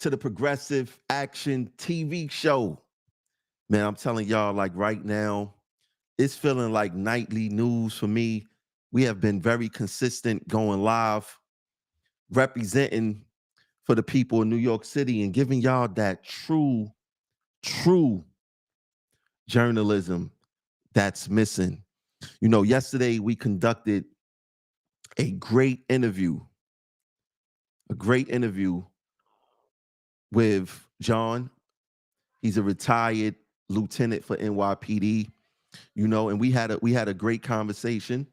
to the Progressive Action TV show. Man, I'm telling y'all, like right now, it's feeling like nightly news for me. We have been very consistent going live, representing for the people in New York City and giving y'all that true journalism that's missing. You know, yesterday we conducted a great interview, a great interview with John. He's a retired lieutenant for NYPD, you know, and we had a great conversation.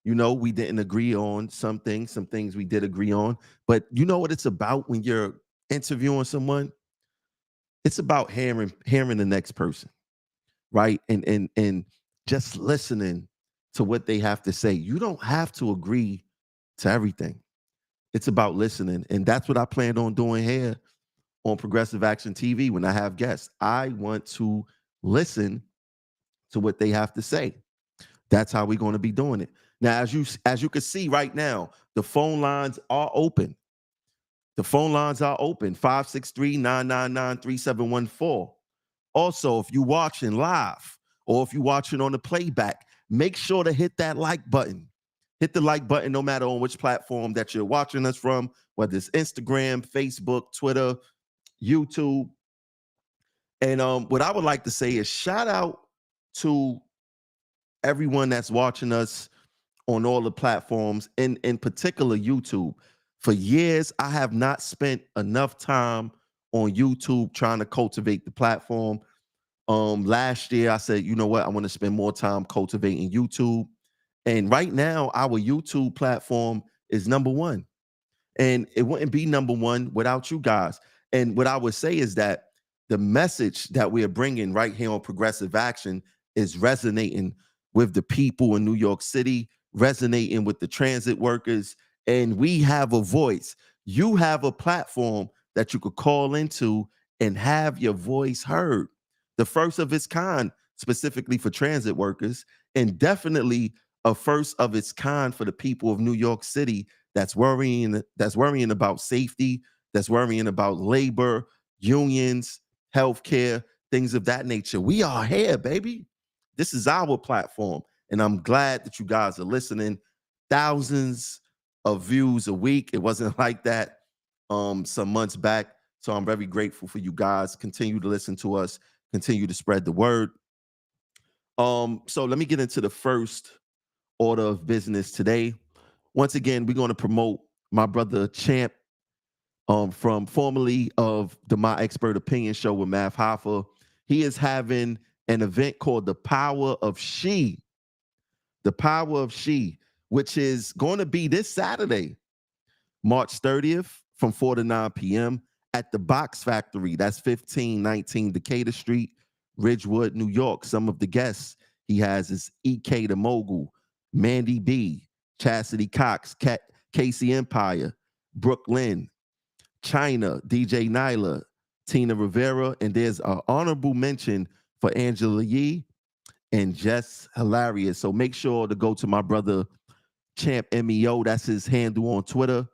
You know, we didn't agree on some things we did agree on, but you know what it's about when you're interviewing someone? It's about hearing the next person, right? And just listening to what they have to say. You don't have to agree to everything. It's about listening. And that's what I planned on doing here on Progressive Action TV when I have guests. I want to listen to what they have to say. That's how we're going to be doing it. Now, as you can see right now, the phone lines are open. The phone lines are open, 563-999-3714. Also, if you're watching live or if you're watching on the playback, make sure to hit that like button. Hit the like button no matter on which platform that you're watching us from, whether it's Instagram, Facebook, Twitter, YouTube. And what I would like to say is shout out to everyone that's watching us on all the platforms, in particular YouTube. For years, I have not spent enough time on YouTube trying to cultivate the platform. Last year, I said, you know what? I want to spend more time cultivating YouTube. And right now, our YouTube platform is number one. And it wouldn't be number one without you guys. And what I would say is that the message that we are bringing right here on Progressive Action is resonating with the people in New York City, resonating with the transit workers, and we have a voice. You have a platform that you could call into and have your voice heard. The first of its kind, specifically for transit workers, and definitely a first of its kind for the people of New York City that's worrying about safety, that's worrying about labor, unions, healthcare, things of that nature. We are here, baby. This is our platform. And I'm glad that you guys are listening. Thousands of views a week. It wasn't like that some months back. So I'm very grateful for you guys. Continue to listen to us. Continue to spread the word. So let me get into the first order of business today. Once again, we're going to promote my brother Champ from formerly of the My Expert Opinion show with Mav Hoffa. He is having an event called The Power of She. The Power of She, which is going to be this Saturday, March 30th from 4 to 9 p.m. at the Box Factory. That's 1519 Decatur Street, Ridgewood, New York. Some of the guests he has is E.K. the Mogul, Mandy B, Chastity Cox, Casey Empire, Brooklyn, China, DJ Nyla, Tina Rivera, and there's an honorable mention for Angela Yee and Jess Hilarious. So make sure to go to my brother Champ MEO. That's his handle on Twitter.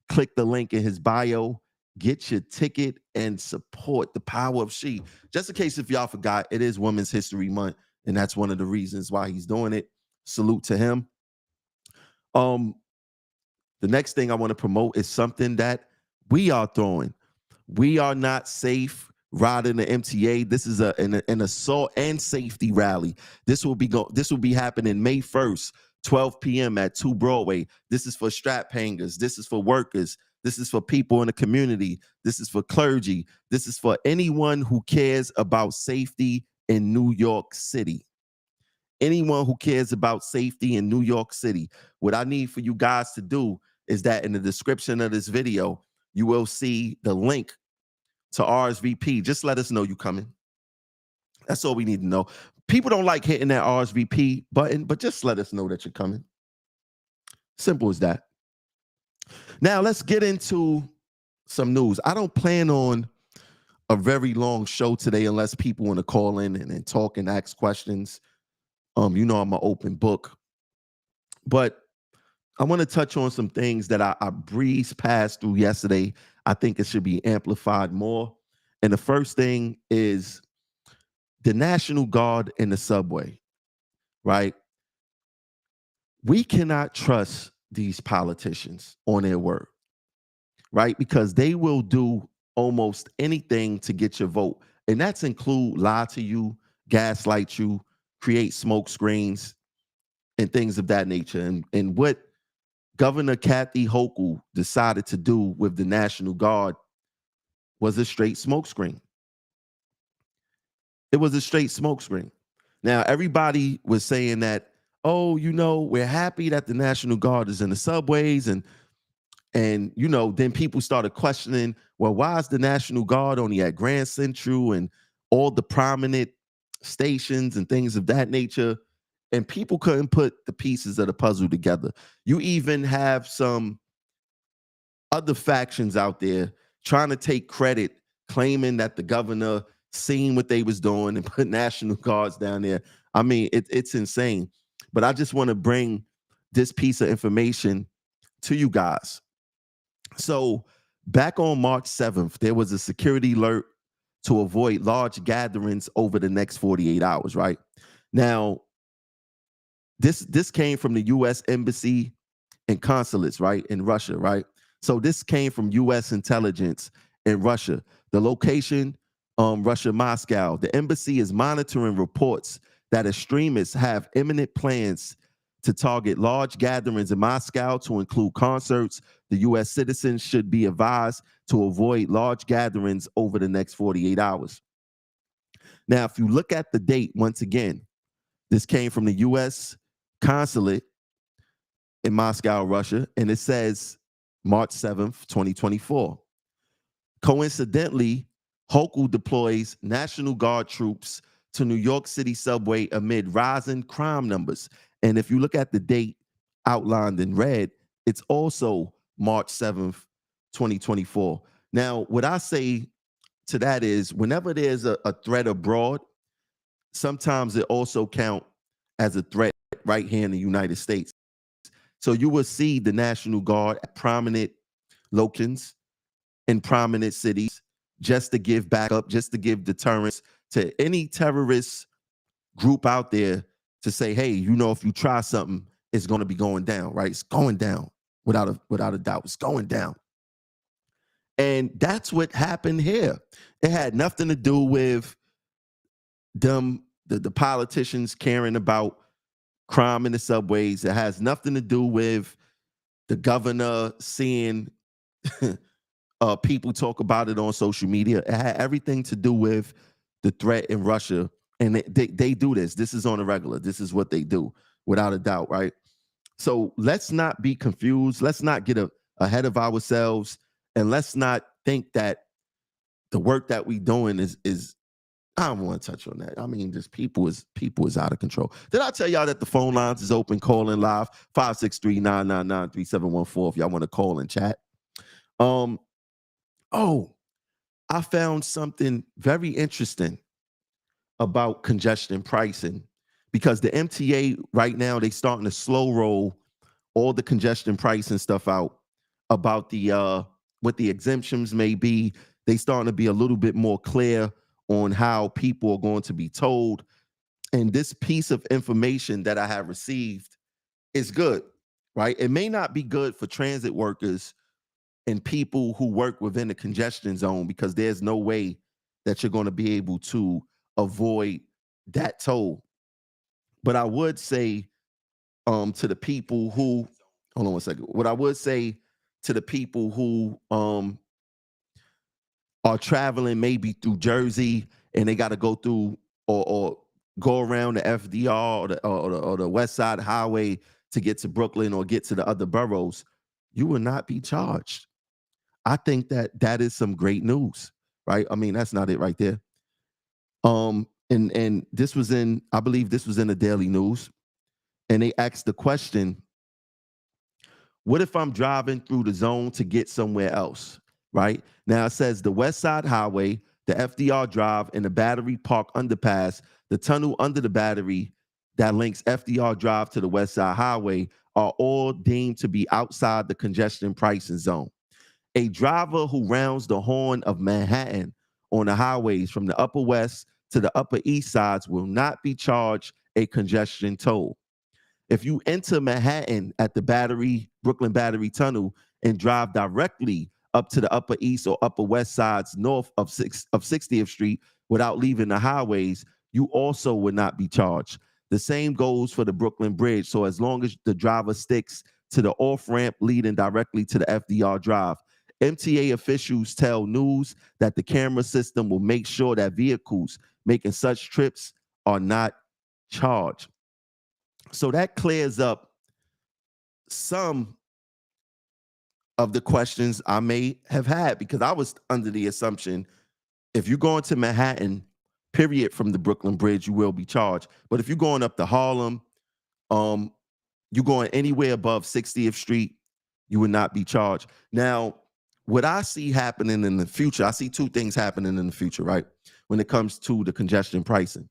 Click the link in his bio. Get your ticket and support the Power of She. Just in case if y'all forgot, it is Women's History Month, and that's one of the reasons why he's doing it. Salute to him. The next thing I want to promote is something that we are throwing. We are not safe riding the MTA. This is an assault and safety rally. This will be happening May 1st, 12 p.m. at 2 Broadway. This is for strap hangers. This is for workers. This is for people in the community. This is for clergy. This is for anyone who cares about safety in New York City. Anyone who cares about safety in New York City. What I need for you guys to do is that in the description of this video, you will see the link to RSVP. Just let us know you coming. That's all we need to know. People don't like hitting that RSVP button, but just let us know that you're coming. Simple as that. Now let's get into some news. I don't plan on a very long show today unless people want to call in and talk and ask questions. You know I'm an open book. But I want to touch on some things that I breezed past through yesterday. I think it should be amplified more. And the first thing is the National Guard in the subway, right? We cannot trust these politicians on their word, right? Because they will do almost anything to get your vote. And that's include lie to you, gaslight you, create smoke screens, and things of that nature. And what Governor Kathy Hochul decided to do with the National Guard was a straight smokescreen. It was a straight smokescreen. Now, everybody was saying that, oh, we're happy that the National Guard is in the subways, and then people started questioning, well, why is the National Guard only at Grand Central and all the prominent stations and things of that nature? And people couldn't put the pieces of the puzzle together. You even have some other factions out there trying to take credit, claiming that the governor seen what they was doing and put National Guards down there. I mean, it's insane. But I just want to bring this piece of information to you guys. So back on March 7th, there was a security alert to avoid large gatherings over the next 48 hours, right? Now, this came from the U.S. Embassy and consulates, right, in Russia, right? So this came from U.S. intelligence in Russia. The location, Russia, Moscow. The embassy is monitoring reports that extremists have imminent plans to target large gatherings in Moscow to include concerts. The U.S. citizens should be advised to avoid large gatherings over the next 48 hours. Now, if you look at the date, once again, this came from the U.S. consulate in Moscow, Russia, and it says March 7th, 2024. Coincidentally, Hochul deploys National Guard troops to New York City subway amid rising crime numbers. And if you look at the date outlined in red, it's also March 7th, 2024. Now, what I say to that is whenever there's a threat abroad, sometimes it also counts as a threat right here in the United States. So you will see the National Guard at prominent locations in prominent cities just to give backup, just to give deterrence to any terrorist group out there to say, hey, if you try something, it's going to be going down, right? It's going down without a doubt. It's going down. And that's what happened here. It had nothing to do with them, the politicians caring about crime in the subways. It has nothing to do with the governor seeing people talk about it on social media. It had everything to do with the threat in Russia. And they do this. This is on a regular. This is what they do, without a doubt, right? So let's not be confused. Let's not get ahead of ourselves. And let's not think that the work that we're doing is I don't want to touch on that. I mean, just people is out of control. Did I tell y'all that the phone lines is open, calling live, 563-999-3714 if y'all want to call and chat. I found something very interesting about congestion pricing, because the MTA right now, they starting to slow roll all the congestion pricing stuff out about the what the exemptions may be. They starting to be a little bit more clear on how people are going to be told. And this piece of information that I have received is good, right? It may not be good for transit workers and people who work within the congestion zone, because there's no way that you're going to be able to avoid that toll. But I would say to the people who, hold on one second. What I would say to the people who are traveling maybe through Jersey and they got to go through or go around the FDR or the West Side Highway to get to Brooklyn or get to the other boroughs, you will not be charged. I think that is some great news, right? I mean, that's not it right there. And this was I believe this was in the Daily News, and they asked the question, what if I'm driving through the zone to get somewhere else, right? Now it says the West Side Highway, the FDR Drive, and the Battery Park Underpass, the tunnel under the Battery that links FDR Drive to the West Side Highway, are all deemed to be outside the congestion pricing zone. A driver who rounds the horn of Manhattan on the highways from the Upper West to the Upper East Sides will not be charged a congestion toll. If you enter Manhattan at the Brooklyn Battery Tunnel and drive directly up to the Upper East or Upper West Sides north of 60th Street without leaving the highways, you also would not be charged. The same goes for the Brooklyn Bridge. So as long as the driver sticks to the off-ramp leading directly to the FDR Drive, MTA officials tell News that the camera system will make sure that vehicles making such trips are not charged. So that clears up some of the questions I may have had, because I was under the assumption if you're going to Manhattan, period, from the Brooklyn Bridge, you will be charged. But if you're going up to Harlem, you're going anywhere above 60th Street, you would not be charged. Now, what I see happening in the future, I see two things happening in the future, right? When it comes to the congestion pricing,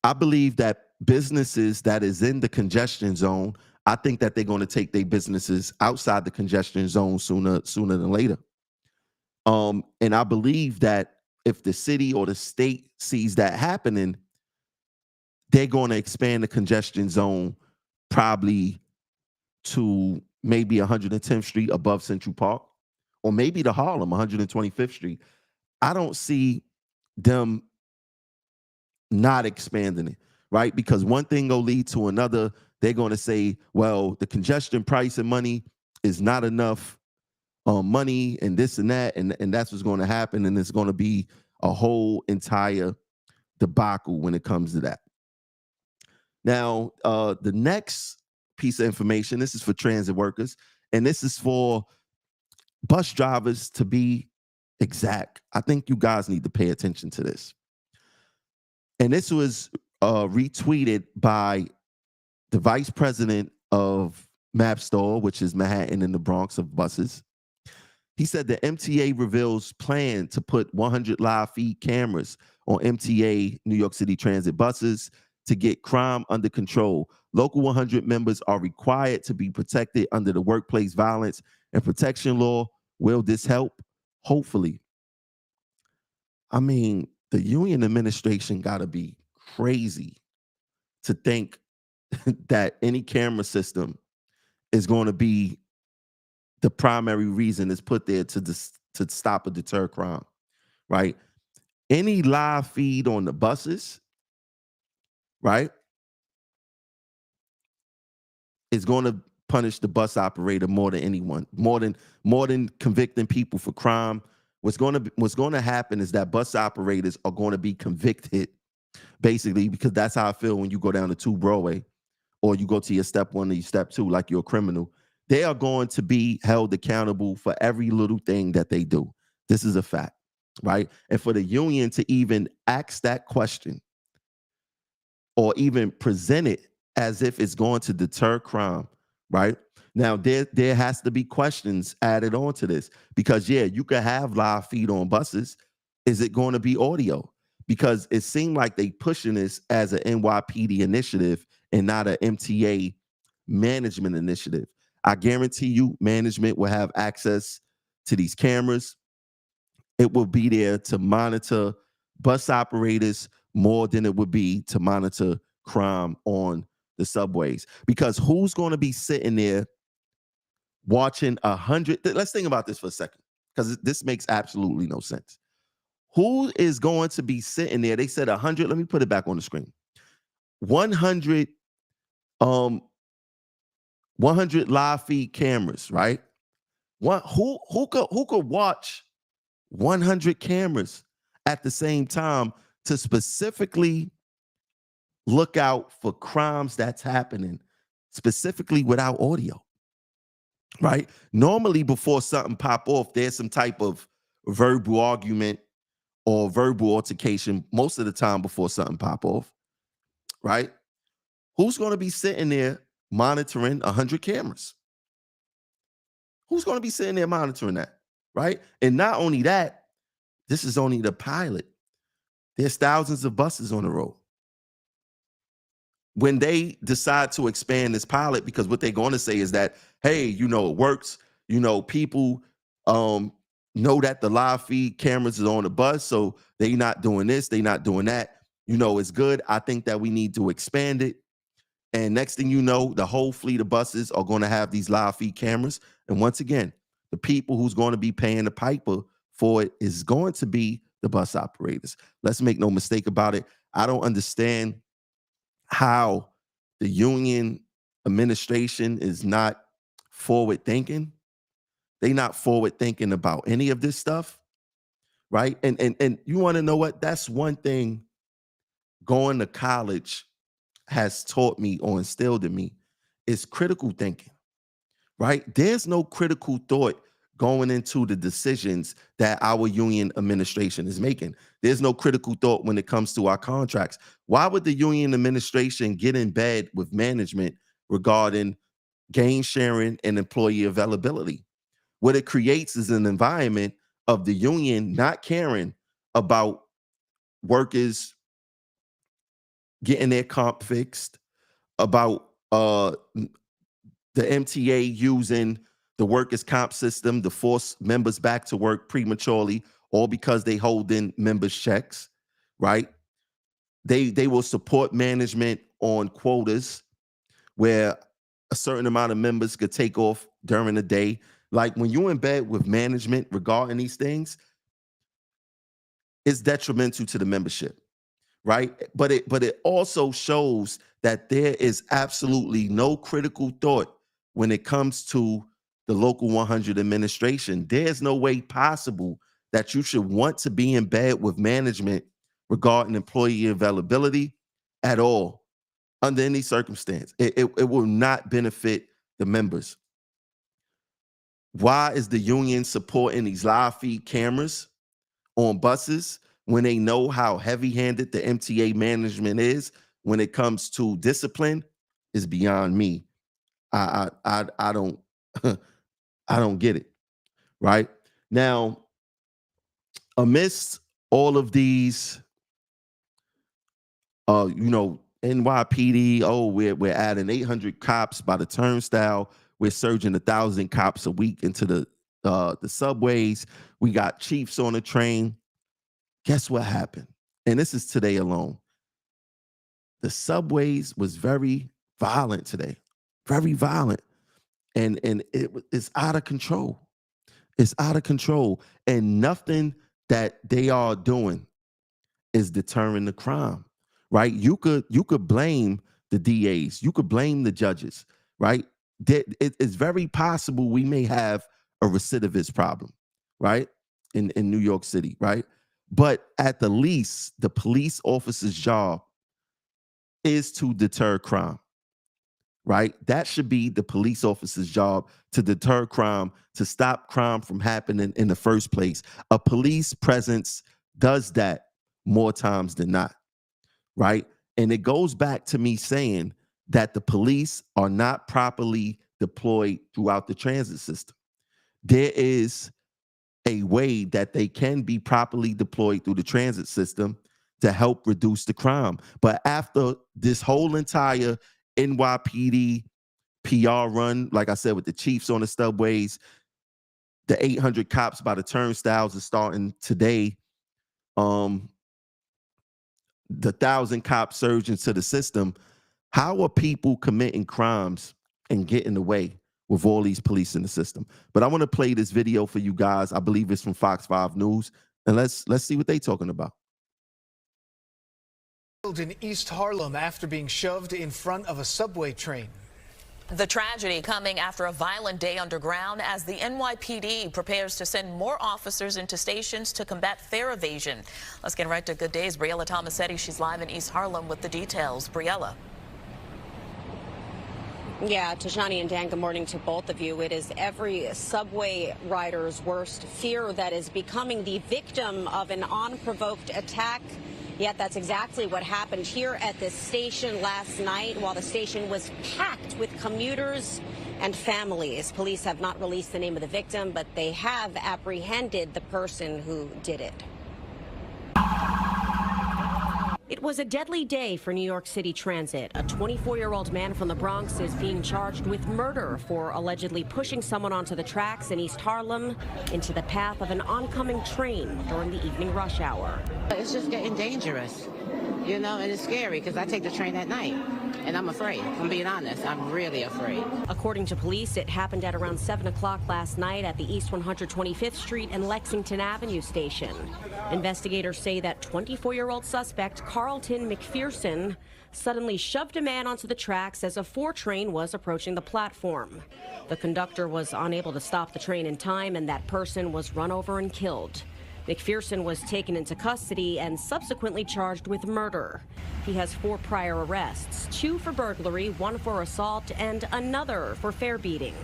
I believe that businesses that is in the congestion zone, I think that they're going to take their businesses outside the congestion zone sooner than later. And I believe that if the city or the state sees that happening, they're going to expand the congestion zone probably to maybe 110th Street above Central Park, or maybe to Harlem, 125th Street. I don't see them not expanding it, right? Because one thing will lead to another. They're going to say, well, the congestion price and money is not enough money and this and that, and that's what's going to happen, and it's going to be a whole entire debacle when it comes to that. Now, the next piece of information, this is for transit workers, and this is for bus drivers to be exact. I think you guys need to pay attention to this. And this was retweeted by the vice president of MapStore, which is Manhattan and the Bronx of buses. He said the MTA reveals plan to put 100 live feed cameras on MTA New York City Transit buses to get crime under control. Local 100 members are required to be protected under the workplace violence and protection law. Will this help? Hopefully. I mean, the union administration got to be crazy to think that any camera system is going to be the primary reason it's put there to stop or deter crime, right? Any live feed on the buses, right, is going to punish the bus operator more than anyone, more than convicting people for crime. What's going to happen is that bus operators are going to be convicted, basically, because that's how I feel when you go down to 2 Broadway or you go to your step 1 or your step 2 like you're a criminal. They are going to be held accountable for every little thing that they do. This is a fact, right? And for the union to even ask that question or even present it as if it's going to deter crime, right? Now, there has to be questions added on to this, because, yeah, you could have live feed on buses. Is it going to be audio? Because it seemed like they pushing this as an NYPD initiative and not an MTA management initiative. I guarantee you management will have access to these cameras. It will be there to monitor bus operators more than it would be to monitor crime on the subways. Because who's going to be sitting there watching 100? Let's think about this for a second, because this makes absolutely no sense. Who is going to be sitting there? They said 100. Let me put it back on the screen. 100 live feed cameras, right? Who could watch 100 cameras at the same time to specifically look out for crimes that's happening, specifically without audio, right? Normally, before something pop off, there's some type of verbal argument or verbal altercation most of the time before something pop off, right? Who's going to be sitting there monitoring 100 cameras? Who's going to be sitting there monitoring that, right? And not only that, this is only the pilot. There's thousands of buses on the road. when they decide to expand this pilot, because what they're going to say is that, hey, it works. People know that the live feed cameras is on the bus, so they not doing this, they not doing that. It's good. I think that we need to expand it. And next thing you know, the whole fleet of buses are going to have these live feed cameras. And once again, the people who's going to be paying the piper for it is going to be the bus operators. Let's make no mistake about it. I don't understand how the union administration is not forward thinking. They not forward thinking about any of this stuff, right? And you want to know what? That's one thing going to college has taught me or instilled in me is critical thinking, right? There's no critical thought going into the decisions that our union administration is making. There's no critical thought when it comes to our contracts. Why would the union administration get in bed with management regarding gain sharing and employee availability? What it creates is an environment of the union not caring about workers getting their comp fixed, about the MTA using the workers' comp system to force members back to work prematurely, all because they hold in members' checks, right? They will support management on quotas where a certain amount of members could take off during the day. Like when you're in bed with management regarding these things, it's detrimental to the membership, right? But it also shows that there is absolutely no critical thought when it comes to the Local 100 administration. There's no way possible that you should want to be in bed with management regarding employee availability at all, under any circumstance. It will not benefit the members. Why is the union supporting these live feed cameras on buses when they know how heavy-handed the MTA management is when it comes to discipline? Is beyond me. I don't I don't get it. Right now, amidst all of these, NYPD. Oh, we're adding 800 cops by the turnstile. We're surging 1,000 cops a week into the subways. We got chiefs on the train. Guess what happened? And this is today alone. The subways was very violent today, very violent, and it's out of control. It's out of control, and nothing that they are doing is deterring the crime, right? You could blame the DAs, you could blame the judges, right? It's very possible we may have a recidivist problem, right? In New York City, right? But at the least, the police officer's job is to deter crime, right? That should be the police officer's job, to deter crime, to stop crime from happening in the first place. A police presence does that more times than not, right? And it goes back to me saying that the police are not properly deployed throughout the transit system. There is a way that they can be properly deployed through the transit system to help reduce the crime. But after this whole entire NYPD PR run, like I said, with the chiefs on the subways, the 800 cops by the turnstiles is starting today. The 1,000 cops surge into the system. How are people committing crimes and getting away with all these police in the system? But I want to play this video for you guys. I believe it's from Fox 5 News, and let's see what they're talking about. In East Harlem after being shoved in front of a subway train. The tragedy coming after a violent day underground as the NYPD prepares to send more officers into stations to combat fare evasion. Let's get right to Good Day's Briella Tomasetti. She's live in East Harlem with the details. Briella. Yeah, Tashani and Dan, good morning to both of you. It is every subway rider's worst fear that is becoming the victim of an unprovoked attack. Yet that's exactly what happened here at this station last night, while the station was packed with commuters and families. Police have not released the name of the victim, but they have apprehended the person who did it. It was a deadly day for New York City Transit. A 24-year-old man from the Bronx is being charged with murder for allegedly pushing someone onto the tracks in East Harlem into the path of an oncoming train during the evening rush hour. It's just getting dangerous, you know, and it's scary because I take the train at night. And I'm afraid. I'm being honest. I'm really afraid. According to police, it happened at around 7 o'clock last night at the East 125th Street and Lexington Avenue station. Investigators say that 24-year-old suspect Carlton McPherson suddenly shoved a man onto the tracks as a 4 train was approaching the platform. The conductor was unable to stop the train in time, and that person was run over and killed. McPherson was taken into custody and subsequently charged with murder. He has 4 prior arrests, 2 for burglary, 1 for assault, and another for fare beating.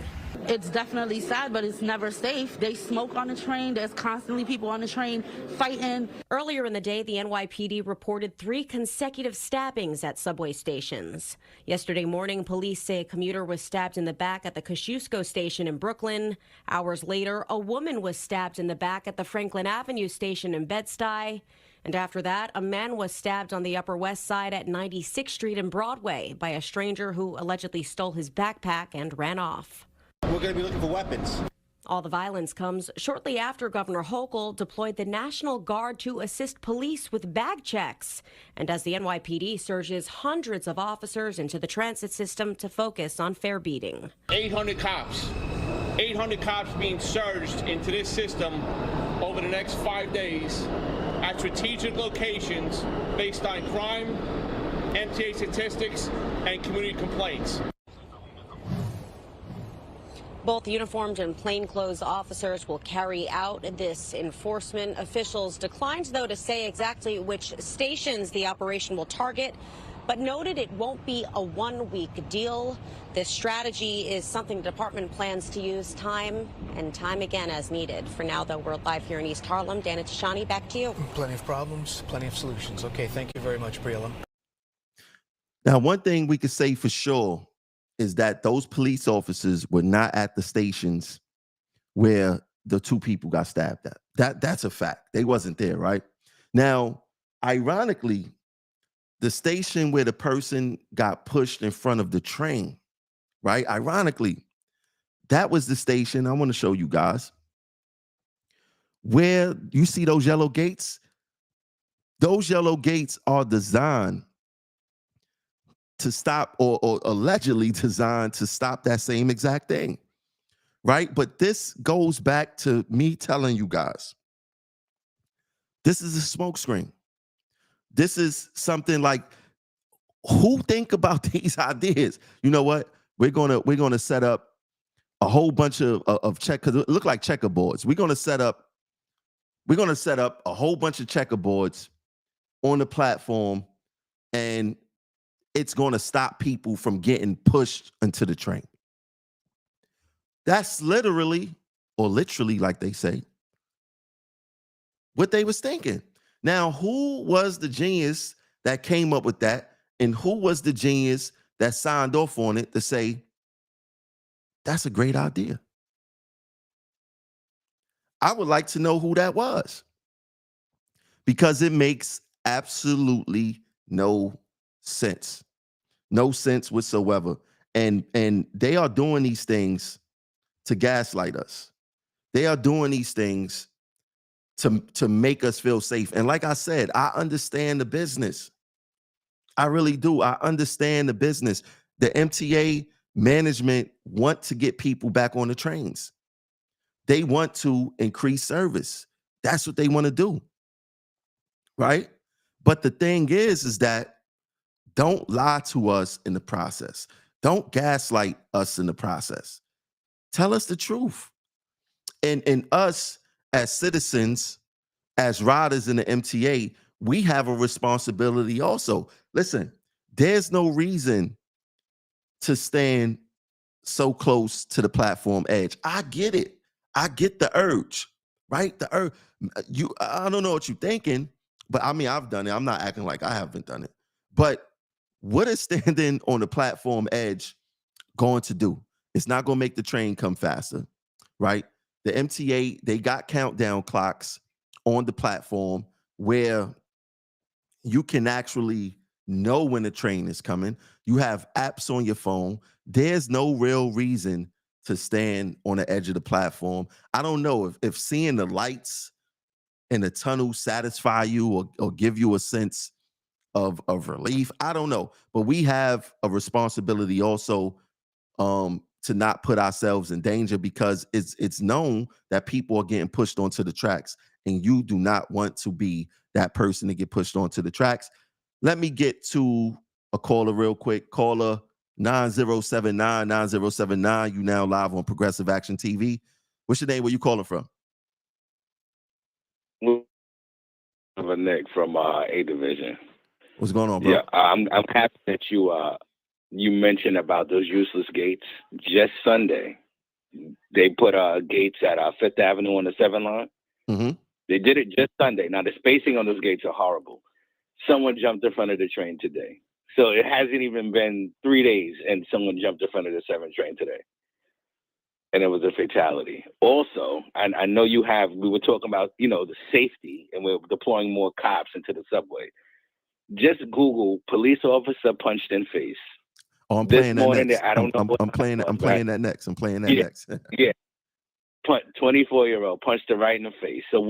It's definitely sad, but it's never safe. They smoke on the train. There's constantly people on the train fighting. Earlier in the day, the NYPD reported 3 consecutive stabbings at subway stations. Yesterday morning, police say a commuter was stabbed in the back at the Kosciuszko station in Brooklyn. Hours later, a woman was stabbed in the back at the Franklin Avenue station in Bed-Stuy. And after that, a man was stabbed on the Upper West Side at 96th Street and Broadway by a stranger who allegedly stole his backpack and ran off. We're going to be looking for weapons. All the violence comes shortly after Governor Hochul deployed the National Guard to assist police with bag checks, and as the NYPD surges hundreds of officers into the transit system to focus on fare beating. 800 cops being surged into this system over the next 5 days at strategic locations based on crime, MTA statistics, and community complaints. Both uniformed and plainclothes officers will carry out this enforcement. Officials declined, though, to say exactly which stations the operation will target, but noted it won't be a one-week deal. This strategy is something the department plans to use time and time again as needed. For now, though, we're live here in East Harlem. Dana Tashani, back to you. Plenty of problems, plenty of solutions. Okay, thank you very much, Briella. Now, one thing we could say for sure is that those police officers were not at the stations where the 2 people got stabbed at. That's a fact. They wasn't there, right? Now, ironically, the station where the person got pushed in front of the train, right? Ironically, that was the station, I want to show you guys, where you see those yellow gates. Those yellow gates are designed to stop, or allegedly designed to stop that same exact thing, right? But this goes back to me telling you guys, this is a smokescreen. This is something like, who think about these ideas? You know what? We're gonna set up a whole bunch of check, because it look like checkerboards. We're gonna set up a whole bunch of checkerboards on the platform, and it's going to stop people from getting pushed into the train. That's literally, or literally, like they say, what they was thinking. Now, who was the genius that came up with that? And who was the genius that signed off on it to say, that's a great idea? I would like to know who that was, because it makes absolutely no sense. No sense whatsoever. And they are doing these things to gaslight us. They are doing these things to make us feel safe. And like I said, I understand the business. I really do. I understand the business. The MTA management want to get people back on the trains. They want to increase service. That's what they want to do. Right? But the thing is that don't lie to us in the process. Don't gaslight us in the process. Tell us the truth. And us as citizens, as riders in the MTA, we have a responsibility also. Listen, there's no reason to stand so close to the platform edge. I get it. I get the urge, right? The urge. I don't know what you're thinking, but I mean, I've done it. I'm not acting like I haven't done it. But what is standing on the platform edge going to do? It's not going to make the train come faster, right? The MTA, they got countdown clocks on the platform where You can actually know when the train is coming. You have apps on your phone. There's no real reason to stand on the edge of the platform. I don't know if seeing the lights in the tunnel satisfy you or give you a sense of relief. I don't know. But we have a responsibility also to not put ourselves in danger, because it's known that people are getting pushed onto the tracks, and you do not want to be that person to get pushed onto the tracks. Let me get to a caller real quick. Caller 9079. You now live on Progressive Action TV. What's your name? Where you calling from? Nick from A Division. What's going on, bro? Yeah, I'm happy that you mentioned about those useless gates. Just Sunday, they put gates at Fifth Avenue on the 7 line. Mm-hmm. They did it just Sunday. Now the spacing on those gates are horrible. Someone jumped in front of the train today. So it hasn't even been 3 days, and someone jumped in front of the 7 train today. And it was a fatality. Also, I know we were talking about, the safety, and we're deploying more cops into the subway. Just Google police officer punched in face. Oh, I'm playing that next. I'm playing that next. I'm playing that next. Yeah. 24-year-old punched her right in the face. So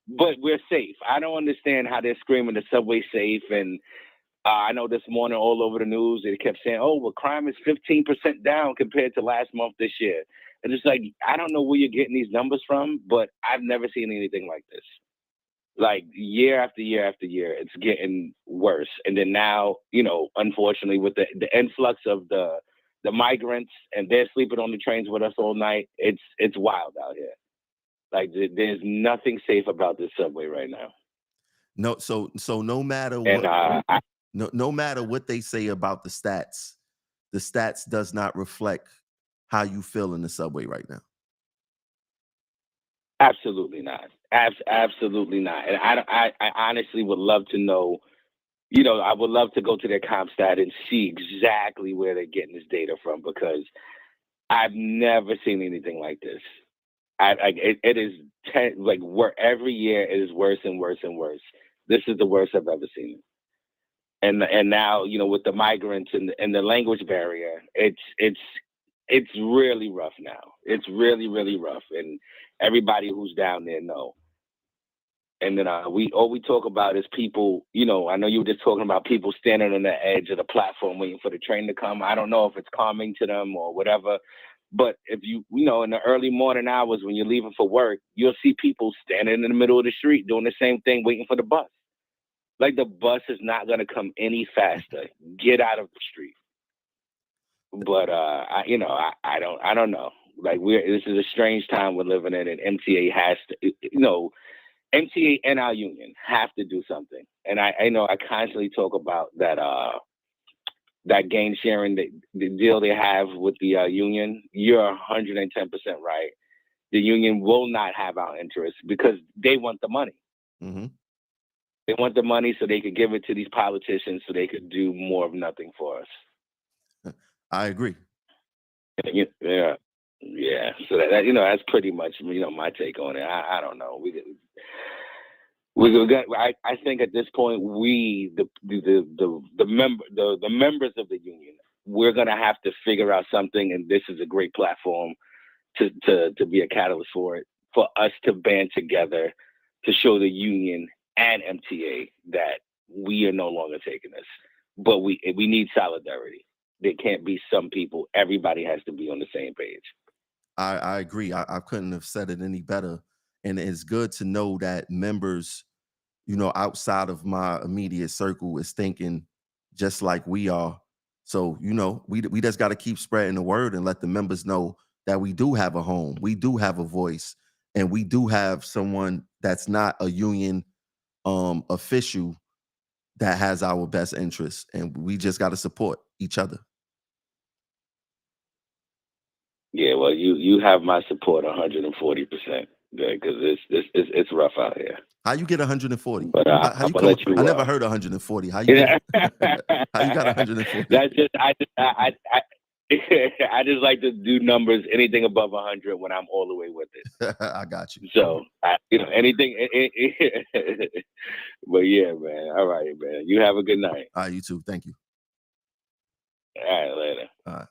but we're safe. I don't understand how they're screaming the subway safe. And I know this morning all over the news, they kept saying, crime is 15% down compared to last month this year. And it's like, I don't know where you're getting these numbers from, but I've never seen anything like this. Like year after year after year, it's getting worse. And then now, unfortunately, with the influx of the migrants, and they're sleeping on the trains with us all night, it's wild out here. Like there's nothing safe about this subway right now. No, so no matter what, no matter what they say about the stats does not reflect how you feel in the subway right now. Absolutely not. Absolutely not. And I honestly would love to know, I would love to go to their comp stat and see exactly where they're getting this data from, because I've never seen anything like this. It is every year it is worse and worse and worse. This is the worst I've ever seen. And now, with the migrants and the language barrier, it's really rough now. It's really, really rough. And everybody who's down there know. And then all we talk about is people, I know you were just talking about people standing on the edge of the platform waiting for the train to come. I don't know if it's calming to them or whatever. But if in the early morning hours when you're leaving for work, you'll see people standing in the middle of the street doing the same thing, waiting for the bus. Like the bus is not going to come any faster. Get out of the street. But I don't know. Like this is a strange time we're living in, and MTA has to, MTA and our union have to do something. And I know I constantly talk about that gain sharing, the deal they have with the union. You're 110% right. The union will not have our interests because they want the money. Mm-hmm. They want the money so they could give it to these politicians so they could do more of nothing for us. I agree. Yeah. So that's pretty much my take on it. I don't know. I think at this point the members of the union, we're gonna have to figure out something, and this is a great platform to be a catalyst for it, for us to band together to show the union and MTA that we are no longer taking this. But we need solidarity. There can't be some people. Everybody has to be on the same page. I agree. I couldn't have said it any better. And it's good to know that members, outside of my immediate circle is thinking just like we are. So, we just got to keep spreading the word and let the members know that we do have a home. We do have a voice, and we do have someone that's not a union official that has our best interests, and we just got to support each other. Yeah, well, you have my support 140%, because it's rough out here. How you get 140? But how you come? I never heard 140. How you? How you got 140? That's just I just like to do numbers, anything above 100 when I'm all the way with it. I got you. So, anything. But yeah, man. All right, man. You have a good night. All right, you too. Thank you. All right, later. All right.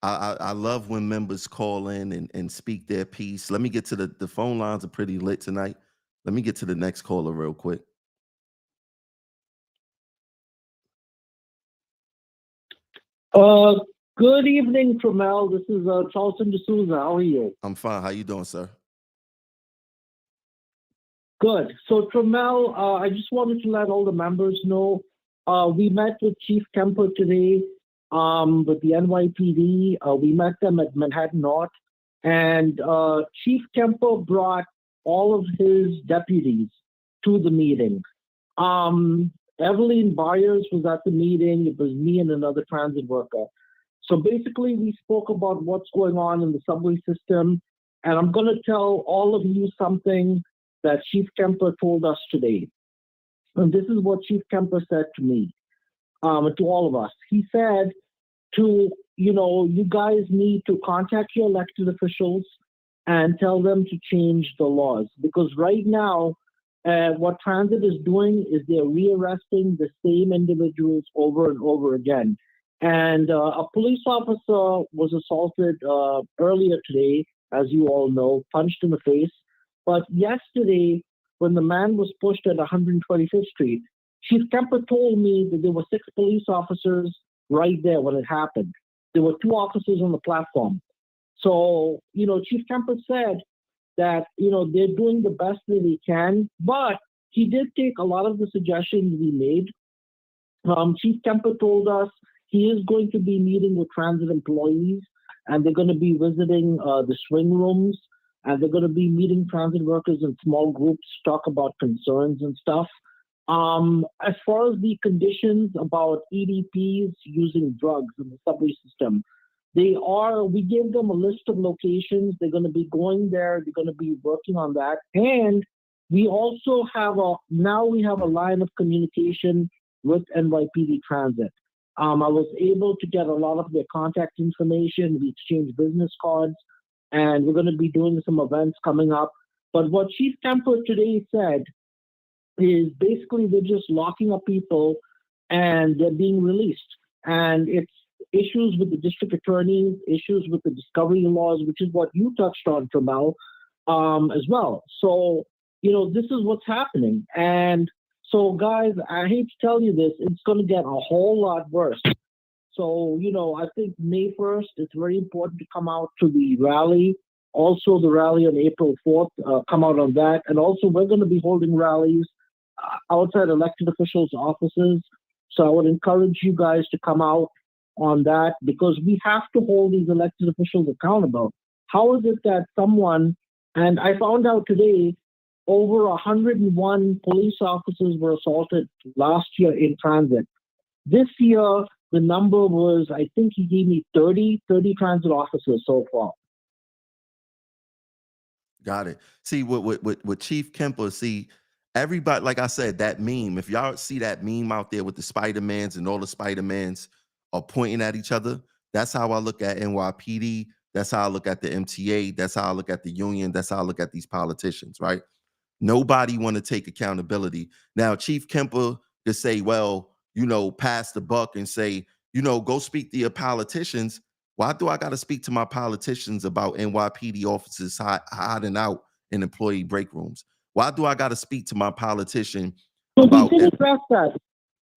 I love when members call in and speak their piece. Let me get to the phone lines are pretty lit tonight. Let me get to the next caller real quick. Good evening, Tremel. This is Charleston D'Souza. How are you? I'm fine. How you doing, sir? Good. So, Tremel, I just wanted to let all the members know we met with Chief Kemper today with the NYPD. We met them at Manhattan North, and Chief Kemper brought all of his deputies to the meeting. Evelyn Byers was at the meeting. It was me and another transit worker. So basically, we spoke about what's going on in the subway system. And I'm going to tell all of you something that Chief Kemper told us today. And this is what Chief Kemper said to me, to all of us. He said you guys need to contact your elected officials and tell them to change the laws. Because right now, what transit is doing is they're rearresting the same individuals over and over again. And a police officer was assaulted earlier today, as you all know, punched in the face. But yesterday, when the man was pushed at 125th Street, Chief Kemper told me that there were 6 police officers right there when it happened. There were 2 officers on the platform. So, Chief Kemper said that, they're doing the best that they can, but he did take a lot of the suggestions we made. Chief Kemper told us he is going to be meeting with transit employees, and they're going to be visiting the swing rooms, and they're going to be meeting transit workers in small groups to talk about concerns and stuff. As far as the conditions about EDPs using drugs in the subway system, we gave them a list of locations. They're going to be going there. They're going to be working on that. And we also have a line of communication with NYPD Transit. I was able to get a lot of their contact information. We exchanged business cards, and we're going to be doing some events coming up. But what Chief Kemper today said is basically they're just locking up people and they're being released. And it's issues with the district attorneys, issues with the discovery laws, which is what you touched on, Tremel, as well. So, this is what's happening. And so, guys, I hate to tell you this, it's going to get a whole lot worse. So, I think May 1st, it's very important to come out to the rally. Also, the rally on April 4th, come out on that. And also, we're going to be holding rallies outside elected officials' offices. So I would encourage you guys to come out on that, because we have to hold these elected officials accountable. How is it that and I found out today, over 101 police officers were assaulted last year in transit. This year, the number was, I think he gave me 30 transit officers so far. Got it. See, with Chief Kemper, everybody, like I said, that meme, if y'all see that meme out there with the Spider-Mans and all the Spider-Mans are pointing at each other, that's how I look at NYPD. That's how I look at the MTA. That's how I look at the union. That's how I look at these politicians, right? Nobody want to take accountability. Now, Chief Kemper to say, well, pass the buck and say, go speak to your politicians. Why do I got to speak to my politicians about NYPD officers hiding out in employee break rooms? Why do I got to speak to my politician about we did address that?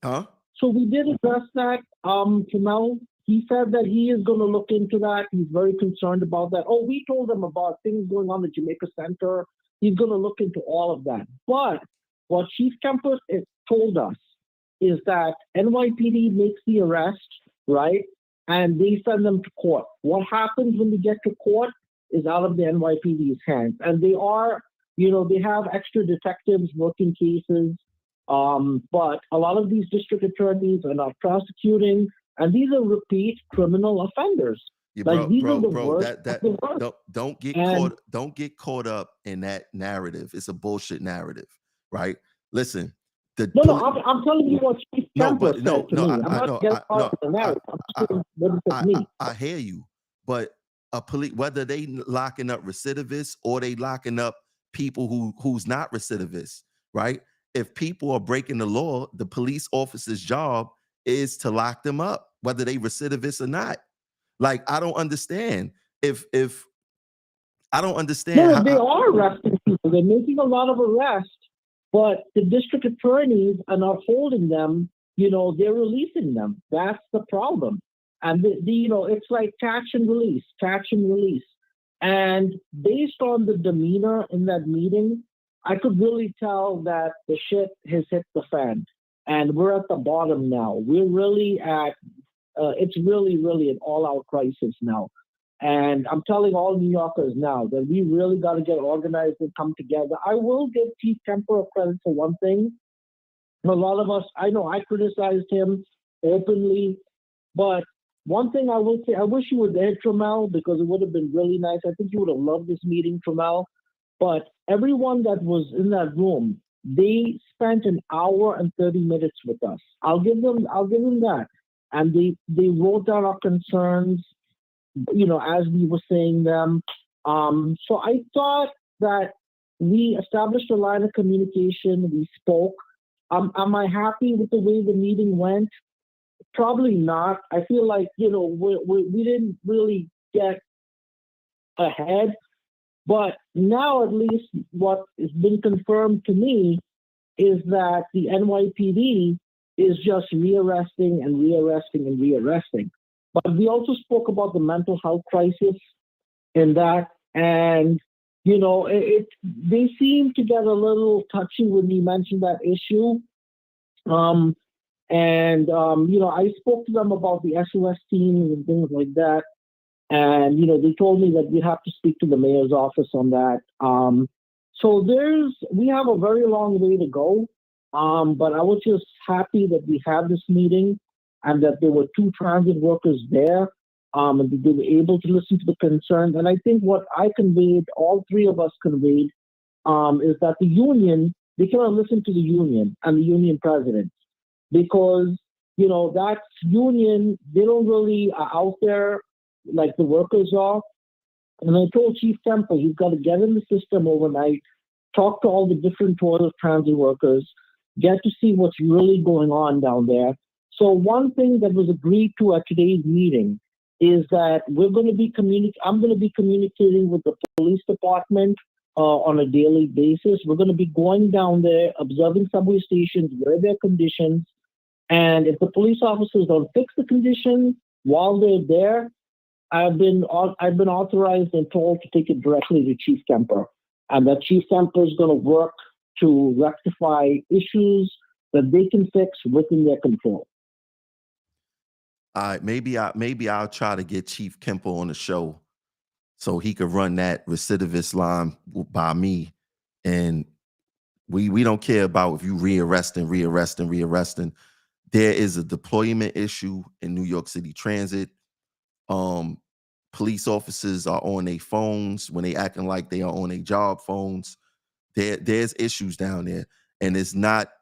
Huh? So we did address that. Jamel, he said that he is going to look into that. He's very concerned about that. Oh, we told him about things going on at Jamaica Center. He's going to look into all of that. But what Chief Kemper told us is that NYPD makes the arrest, right? And they send them to court. What happens when they get to court is out of the NYPD's hands. And they are, they have extra detectives working cases. But a lot of these district attorneys are not prosecuting, and these are repeat criminal offenders. Yeah, bro, don't get caught up in that narrative. It's a bullshit narrative, right? Listen, I'm telling you what Chief Kemper said to me. I'm not getting part of the narrative. I'm just saying what it said to me. I hear you, but whether they locking up recidivists or they locking up people who's not recidivists, right? If people are breaking the law, the police officer's job is to lock them up, whether they recidivists or not. Like, I don't understand. If I don't understand No, they are arresting people. They're making a lot of arrests, but the district attorneys are not holding them. They're releasing them. That's the problem. And it's like catch and release. And based on the demeanor in that meeting, I could really tell that the shit has hit the fan, and we're at the bottom now. We're really it's really, really an all-out crisis now. And I'm telling all New Yorkers now that we really got to get organized and come together. I will give Chief Kemper credit for one thing. A lot of us, I know I criticized him openly, but one thing I will say, I wish you were there, Tramel, because it would have been really nice. I think you would have loved this meeting, Tramel. But everyone that was in that room, they spent an hour and 30 minutes with us. I'll give them that. And they wrote down our concerns, as we were saying them. So I thought that we established a line of communication. We spoke. Am I happy with the way the meeting went? Probably not. I feel like, we didn't really get ahead. But now, at least, what has been confirmed to me is that the NYPD is just rearresting and rearresting and rearresting. But we also spoke about the mental health crisis in that. And, they seem to get a little touchy when we mentioned that issue. I spoke to them about the SOS teams and things like that. And, they told me that we have to speak to the mayor's office on that. So we have a very long way to go. But I was just happy that we had this meeting and that there were 2 transit workers there, and that they were able to listen to the concerns. And I think what I conveyed, all 3 of us conveyed, is that the union, they cannot listen to the union and the union president because, that union, they don't really are out there like the workers are. And I told Chief Kemper, he's got to get in the system overnight, talk to all the different toilet transit workers, get to see what's really going on down there. So one thing that was agreed to at today's meeting is that I'm going to be communicating with the police department on a daily basis. We're going to be going down there, observing subway stations, where there are conditions. And if the police officers don't fix the conditions while they're there, I've been authorized and told to take it directly to Chief Kemper, and that Chief Kemper is going to work to rectify issues that they can fix within their control. All right, maybe I'll try to get Chief Kemper on the show so he could run that recidivist line by me, and we don't care about if you rearresting. There is a deployment issue in New York City Transit. Police officers are on their phones when they acting like they are on their job phones. There's issues down there, and it's not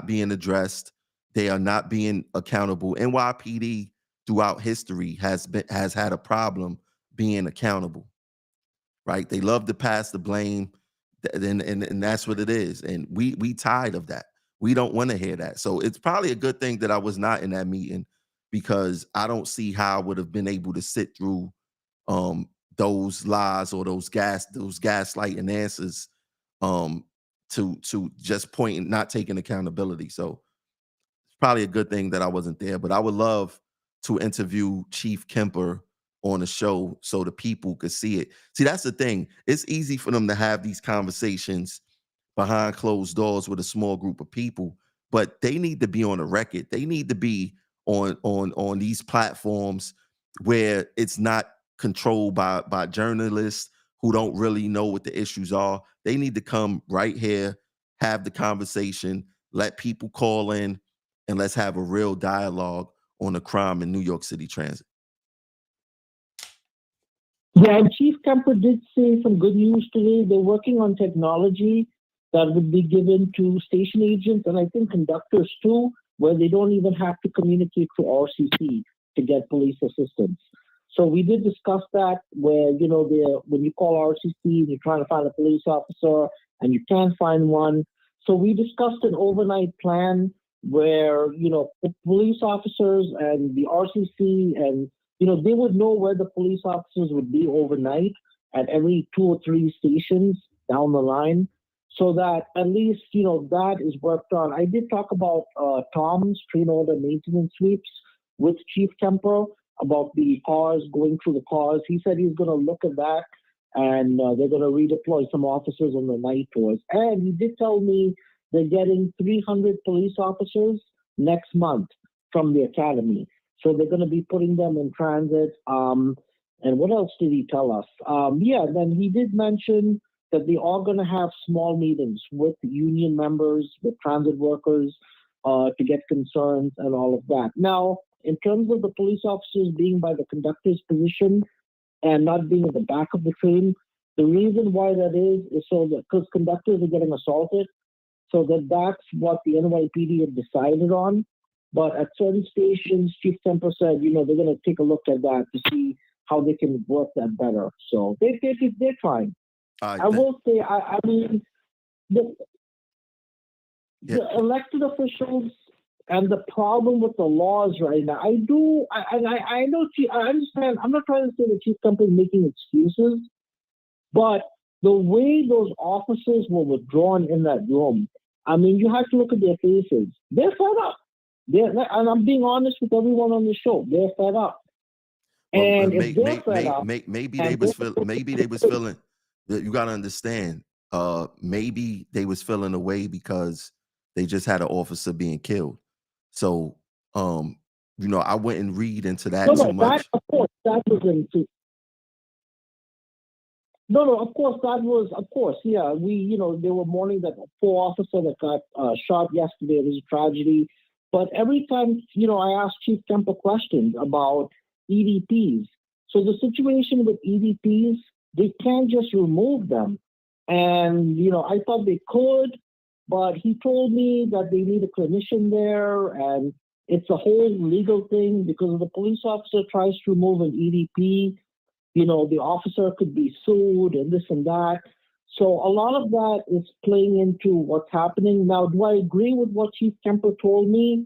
being addressed. They are not being accountable. NYPD throughout history has had a problem being accountable, right? They love to pass the blame, and that's what it is. And we tired of that. We don't want to hear that. So it's probably a good thing that I was not in that meeting, because I don't see how I would have been able to sit through those lies or those gaslighting answers to just pointing, not taking accountability. So it's probably a good thing that I wasn't there. But I would love to interview Chief Kemper on the show so the people could see it. See, that's the thing. It's easy for them to have these conversations behind closed doors with a small group of people, but they need to be on the record. They need to be on these platforms where it's not controlled by journalists who don't really know what the issues are. They need to come right here, have the conversation, let people call in, and let's have a real dialogue on the crime in New York City Transit. Yeah, and Chief Kemper did say some good news today. They're working on technology that would be given to station agents and I think conductors too, where they don't even have to communicate to RCC to get police assistance. So we did discuss that where, when you call RCC, you're trying to find a police officer and you can't find one. So we discussed an overnight plan where, the police officers and the RCC and, they would know where the police officers would be overnight at every 2 or 3 stations down the line, so that at least, that is worked on. I did talk about Tom's train order maintenance sweeps with Chief Kemper about the cars, going through the cars. He said he's going to look at that and they're going to redeploy some officers on the night tours. And he did tell me they're getting 300 police officers next month from the academy. So they're going to be putting them in transit. And what else did he tell us? Then he did mention that they are going to have small meetings with union members, with transit workers, to get concerns and all of that. Now, in terms of the police officers being by the conductor's position and not being at the back of the train, the reason why that is so that because conductors are getting assaulted, so that's what the NYPD had decided on. But at certain stations, Chief Kemper said, they're going to take a look at that to see how they can work that better. So they're trying. I will say, the elected officials and the problem with the laws right now, I understand. I'm not trying to say the Chief Kemper is making excuses, but the way those officers were withdrawn in that room, you have to look at their faces. They're fed up. And I'm being honest with everyone on the show. They're fed up. And maybe they was feeling that you got to understand. Maybe they was feeling away because they just had an officer being killed. So, I wouldn't read into that too much. Of course, that was yeah. They were mourning that 4 officer that got shot yesterday. It was a tragedy. But every time, I asked Chief Kemper questions about EDPs. So the situation with EDPs, they can't just remove them. And, I thought they could, but he told me that they need a clinician there, and it's a whole legal thing because if the police officer tries to remove an EDP, the officer could be sued and this and that. So a lot of that is playing into what's happening. Now, do I agree with what Chief Kemper told me?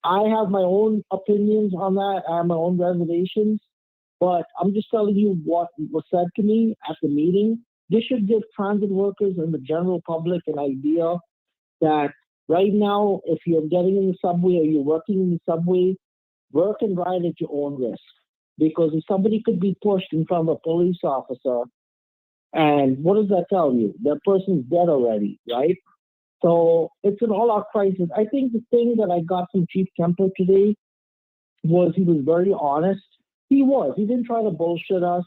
I have my own opinions on that. I have my own reservations. But I'm just telling you what was said to me at the meeting. This should give transit workers and the general public an idea that right now, if you're getting in the subway or you're working in the subway, work and ride at your own risk. Because if somebody could be pushed in front of a police officer, and what does that tell you? That person's dead already, right? So it's an all-out crisis. I think the thing that I got from Chief Kemper today was he was very honest. He didn't try to bullshit us.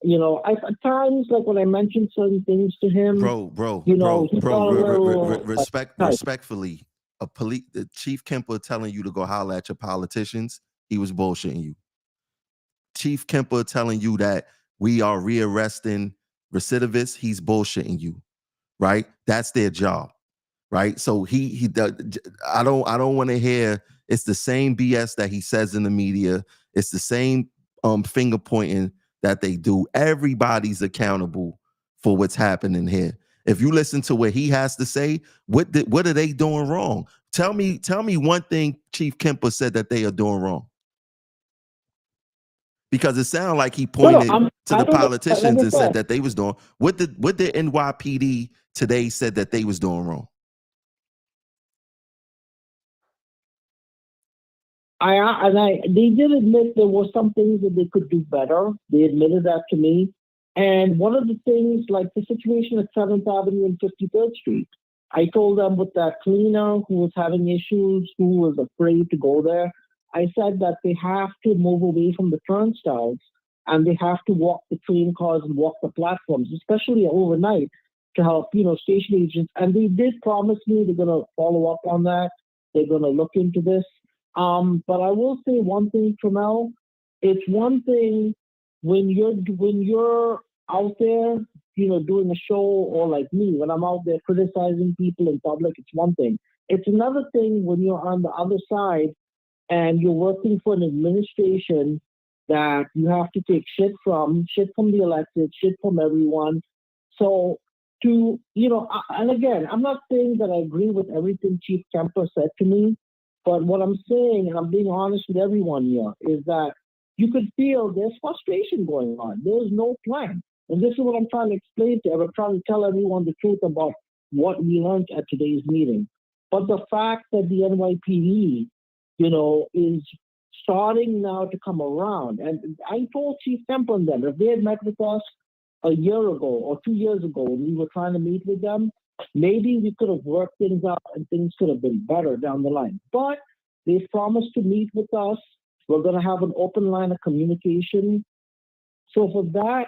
At times, like when I mentioned certain things to him, respectfully, the Chief Kemper telling you to go holler at your politicians, he was bullshitting you. Chief Kemper telling you that we are rearresting recidivists, he's bullshitting you, right? That's their job, right? So I don't want to hear it's the same BS that he says in the media. It's the same finger pointing that they do. Everybody's accountable for what's happening here. If you listen to what he has to say, what are they doing wrong? Tell me one thing Chief Kemper said that they are doing wrong. Because it sounded like he pointed to the politicians and said that they was doing what the NYPD today said that they was doing wrong. They did admit there were some things that they could do better. They admitted that to me. And one of the things, like the situation at 7th Avenue and 53rd Street, I told them with that cleaner who was having issues, who was afraid to go there, I said that they have to move away from the turnstiles and they have to walk the train cars and walk the platforms, especially overnight, to help, station agents. And they did promise me they're going to follow up on that. They're going to look into this. But I will say one thing, Tramel. It's one thing when you're out there doing a show, or like me, when I'm out there criticizing people in public, it's one thing. It's another thing when you're on the other side and you're working for an administration that you have to take shit from the elected, shit from everyone. So and again, I'm not saying that I agree with everything Chief Kemper said to me, but what I'm saying, and I'm being honest with everyone here, is that you could feel there's frustration going on. There's no plan. And this is what I'm trying to explain to everyone. I'm trying to tell everyone the truth about what we learned at today's meeting. But the fact that the NYPD, is starting now to come around. And I told Chief Kemper and them, if they had met with us a year ago or 2 years ago when we were trying to meet with them, maybe we could have worked things out and things could have been better down the line. But they promised to meet with us. We're going to have an open line of communication. So for that,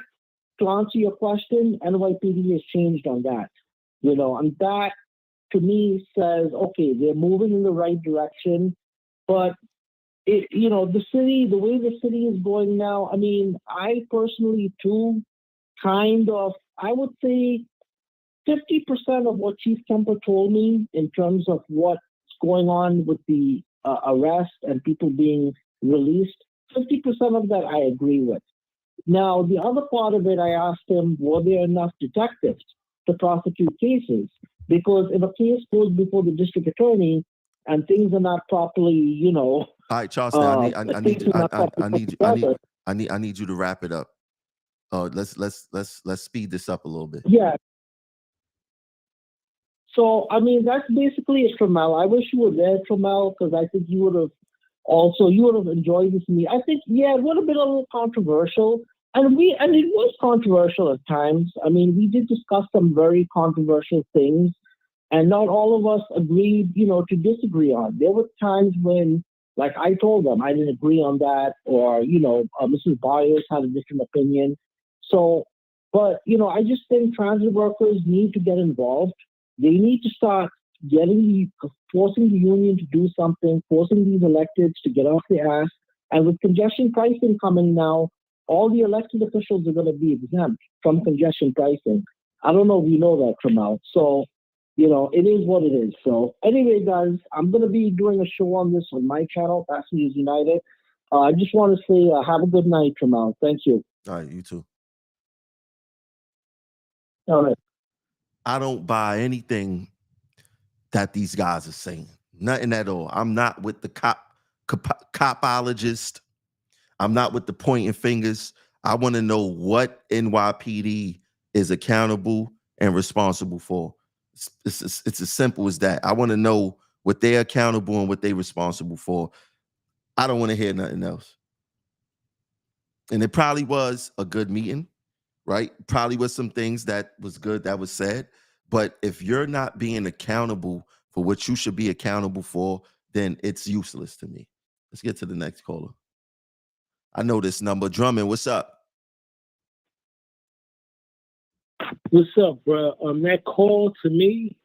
to answer your question, NYPD has changed on that. And that to me says, okay, they're moving in the right direction. But the city, the way the city is going now, I mean, I personally too, I would say 50% of what Chief Kemper told me in terms of what's going on with the arrest and people being released, 50% of that I agree with. Now, the other part of it, I asked him, were there enough detectives to prosecute cases? Because if a case goes before the district attorney and things are not properly, All right, Charleston, I need you to wrap it up. Let's speed this up a little bit. Yeah. So, I mean, that's basically it, Tramel. I wish you were there, Tramel, because I think you would have enjoyed this meeting. I think, it would have been a little controversial. And it was controversial at times. I mean, we did discuss some very controversial things, and not all of us agreed, to disagree on. There were times when, like I told them, I didn't agree on that, or, Mrs. Byers had a different opinion. So, but, I just think transit workers need to get involved. They need to start forcing the union to do something, forcing these electeds to get off their ass. And with congestion pricing coming now, all the elected officials are going to be exempt from congestion pricing. I don't know if you know that, Tramel. So, it is what it is. So anyway, guys, I'm going to be doing a show on this on my channel, Passengers United. I just want to say have a good night, Tramel. Thank you. All right, you too. All right. I don't buy anything that these guys are saying. Nothing at all. I'm not with the copologist. I'm not with the pointing fingers. I want to know what NYPD is accountable and responsible for. It's as simple as that. I want to know what they're accountable and what they're responsible for. I don't want to hear nothing else. And it probably was a good meeting, right? Probably was some things that was good that was said. But if you're not being accountable for what you should be accountable for, then it's useless to me. Let's get to the next caller. I know this number. Drummond, what's up? What's up, bro? That call to me,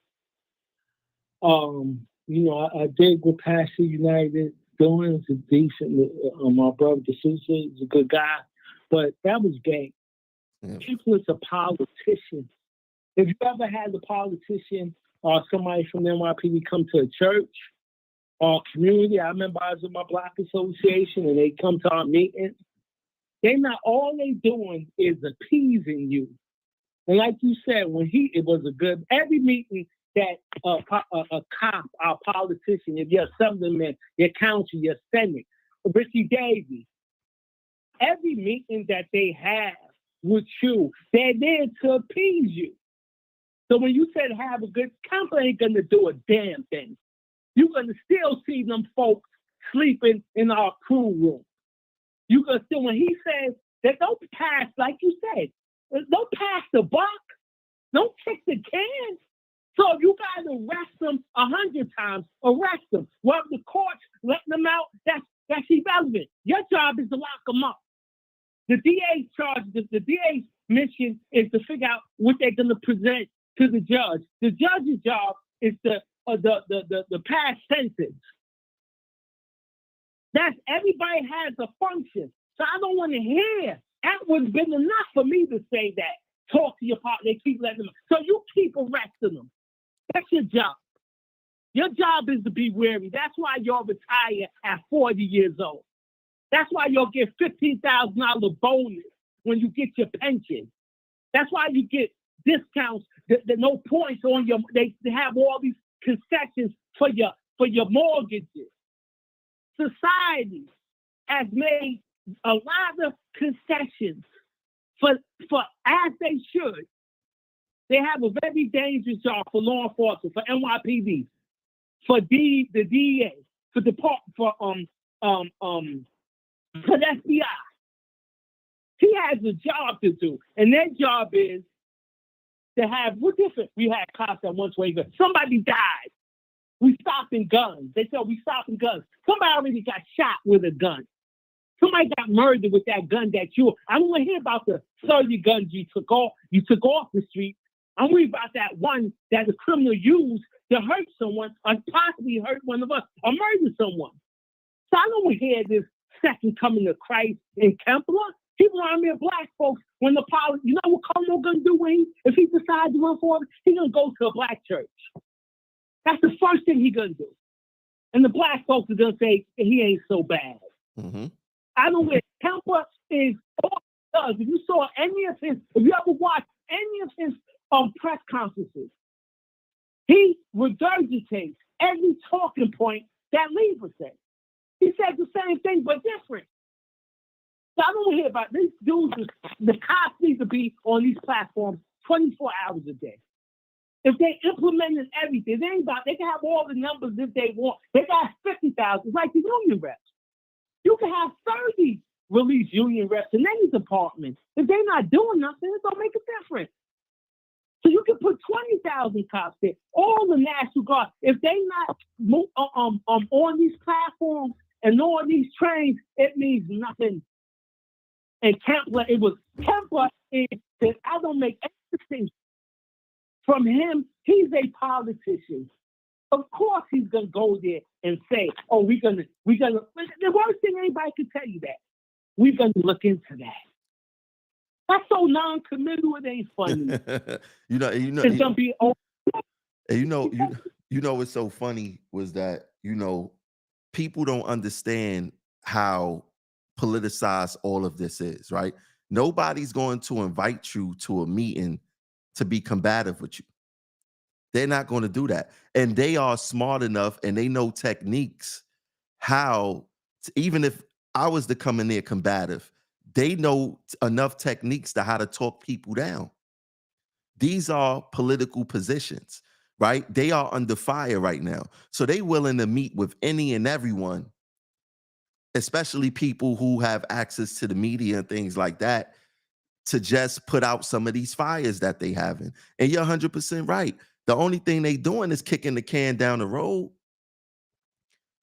I did with Pastor United. Doing is decent. My brother, the sister, is a good guy, but that was gay. Yeah. He was a politician. If you ever had a politician or somebody from the NYPD come to a church or community, I remember I was in my block association and they come to our meetings. All they doing is appeasing you. And like you said, it was a good, every meeting that a cop, our politician, if you're assemblyman, your council, your senate, Ricky Davies, every meeting that they have with you, they're there to appease you. So when you said have a good, council ain't going to do a damn thing. You're going to still see them folks sleeping in our crew room. You're going to still, when he says that don't pass, like you said, don't pass the buck, don't kick the can. So if you guys arrest them 100 times, arrest them. Well, the courts letting them out, that's irrelevant. Your job is to lock them up. The DA's charge, the DA's mission is to figure out what they're going to present to the judge. The judge's job is the past sentence. That's everybody has a function. So I don't want to hear. That would have been enough for me to say that. talk to your partner. They keep letting them. So you keep arresting them. That's your job. Your job is to be wary. That's why y'all retire at 40 years old. That's why y'all get $15,000 bonus when you get your pension. That's why you get discounts, the no points on your. They have all these concessions for your mortgages. Society has made a lot of concessions for as they should. They have a very dangerous job for law enforcement, for NYPD, for the DEA, for the FBI. He has a job to do, and their job is to have. What different? We had cops at once where somebody died. We stopping guns. They said we stopping guns. Somebody already got shot with a gun. Somebody got murdered with that gun that you. I don't want to hear about the 30 guns you took off the street. I'm worried about that one that the criminal used to hurt someone or possibly hurt one of us or murder someone. So I don't want to hear this second coming of Christ in Kemper. People around here, black folks, when the policy, you know what Cuomo gonna do if he decides to run for it? He's gonna go to a black church. That's the first thing he's gonna do. And the black folks are gonna say he ain't so bad. Mm-hmm. I don't know. Kemper is all he does. If you saw any of his, if you ever watched any of his press conferences, he regurgitates every talking point that Lieber said. He said the same thing but different. So I don't hear about these dudes. The cops need to be on these platforms 24 hours a day. If they implemented everything, they can have all the numbers if they want. They got 50,000, like the union reps. You can have 30 release union reps in any department. If they're not doing nothing, it don't make a difference. So you can put 20,000 cops there, all the National Guard. If they not on these platforms and on these trains, it means nothing. And Kemper is that I don't make any distinction. From him, he's a politician. Of course he's gonna go there and say, "Oh, we're gonna." The worst thing anybody can tell you that we're gonna look into that. That's so non-committal. It ain't funny. It's gonna be. What's so funny was that people don't understand how politicized all of this is, right? Nobody's going to invite you to a meeting to be combative with you. They're not going to do that. And they are smart enough and they know techniques even if I was to come in there combative, they know enough techniques to how to talk people down. These are political positions, right? They are under fire right now. So they willing to meet with any and everyone, especially people who have access to the media and things like that, to just put out some of these fires that they having. And you're 100% right. The only thing they doing is kicking the can down the road,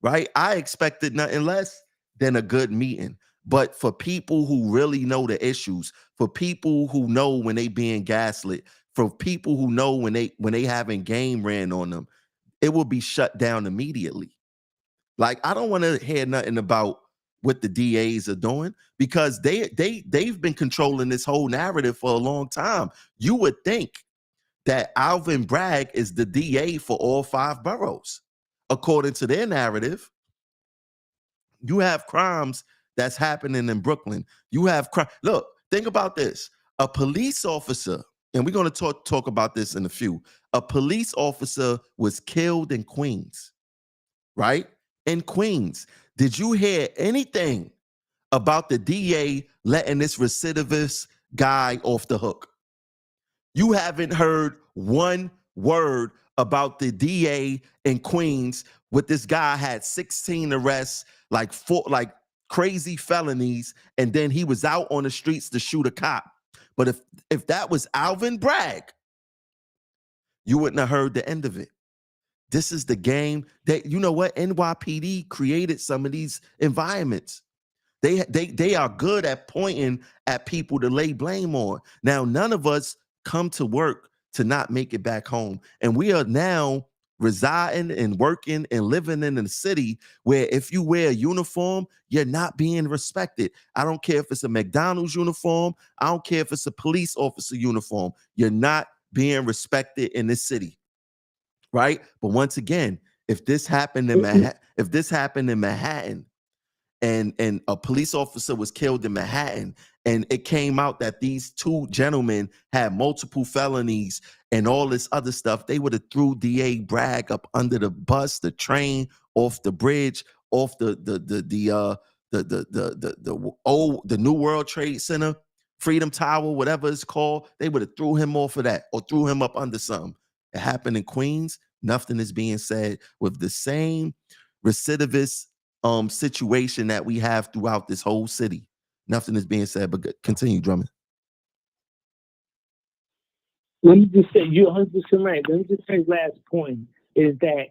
right? I expected nothing less than a good meeting. But for people who really know the issues, for people who know when they being gaslit, for people who know when they having game ran on them, it will be shut down immediately. Like, I don't want to hear nothing about what the DAs are doing because they've been controlling this whole narrative for a long time. You would think that Alvin Bragg is the DA for all 5 boroughs. According to their narrative, you have crimes that's happening in Brooklyn. You have crime. Look, think about this. A police officer, and we're going to talk about this in a few. A police officer was killed in Queens, right? In Queens. Did you hear anything about the DA letting this recidivist guy off the hook? You haven't heard one word about the DA in Queens with this guy had 16 arrests, like crazy felonies, and then he was out on the streets to shoot a cop. But if that was Alvin Bragg, you wouldn't have heard the end of it. This is the game that, you know what, NYPD created some of these environments. They are good at pointing at people to lay blame on. Now, none of us come to work to not make it back home. And we are now residing and working and living in a city where if you wear a uniform, you're not being respected. I don't care if it's a McDonald's uniform. I don't care if it's a police officer uniform. You're not being respected in this city, right? But once again, if this happened in Manhattan, and a police officer was killed in Manhattan, and it came out that these two gentlemen had multiple felonies and all this other stuff, they would have threw DA Bragg up under the bus, the train, off the bridge, off the New World Trade Center, Freedom Tower, whatever it's called. They would have threw him off of that or threw him up under something. It happened in Queens. Nothing is being said with the same recidivist situation that we have throughout this whole city. Nothing is being said, but continue, Drummond. Let me just say, you're 100% right. Let me just say last point is that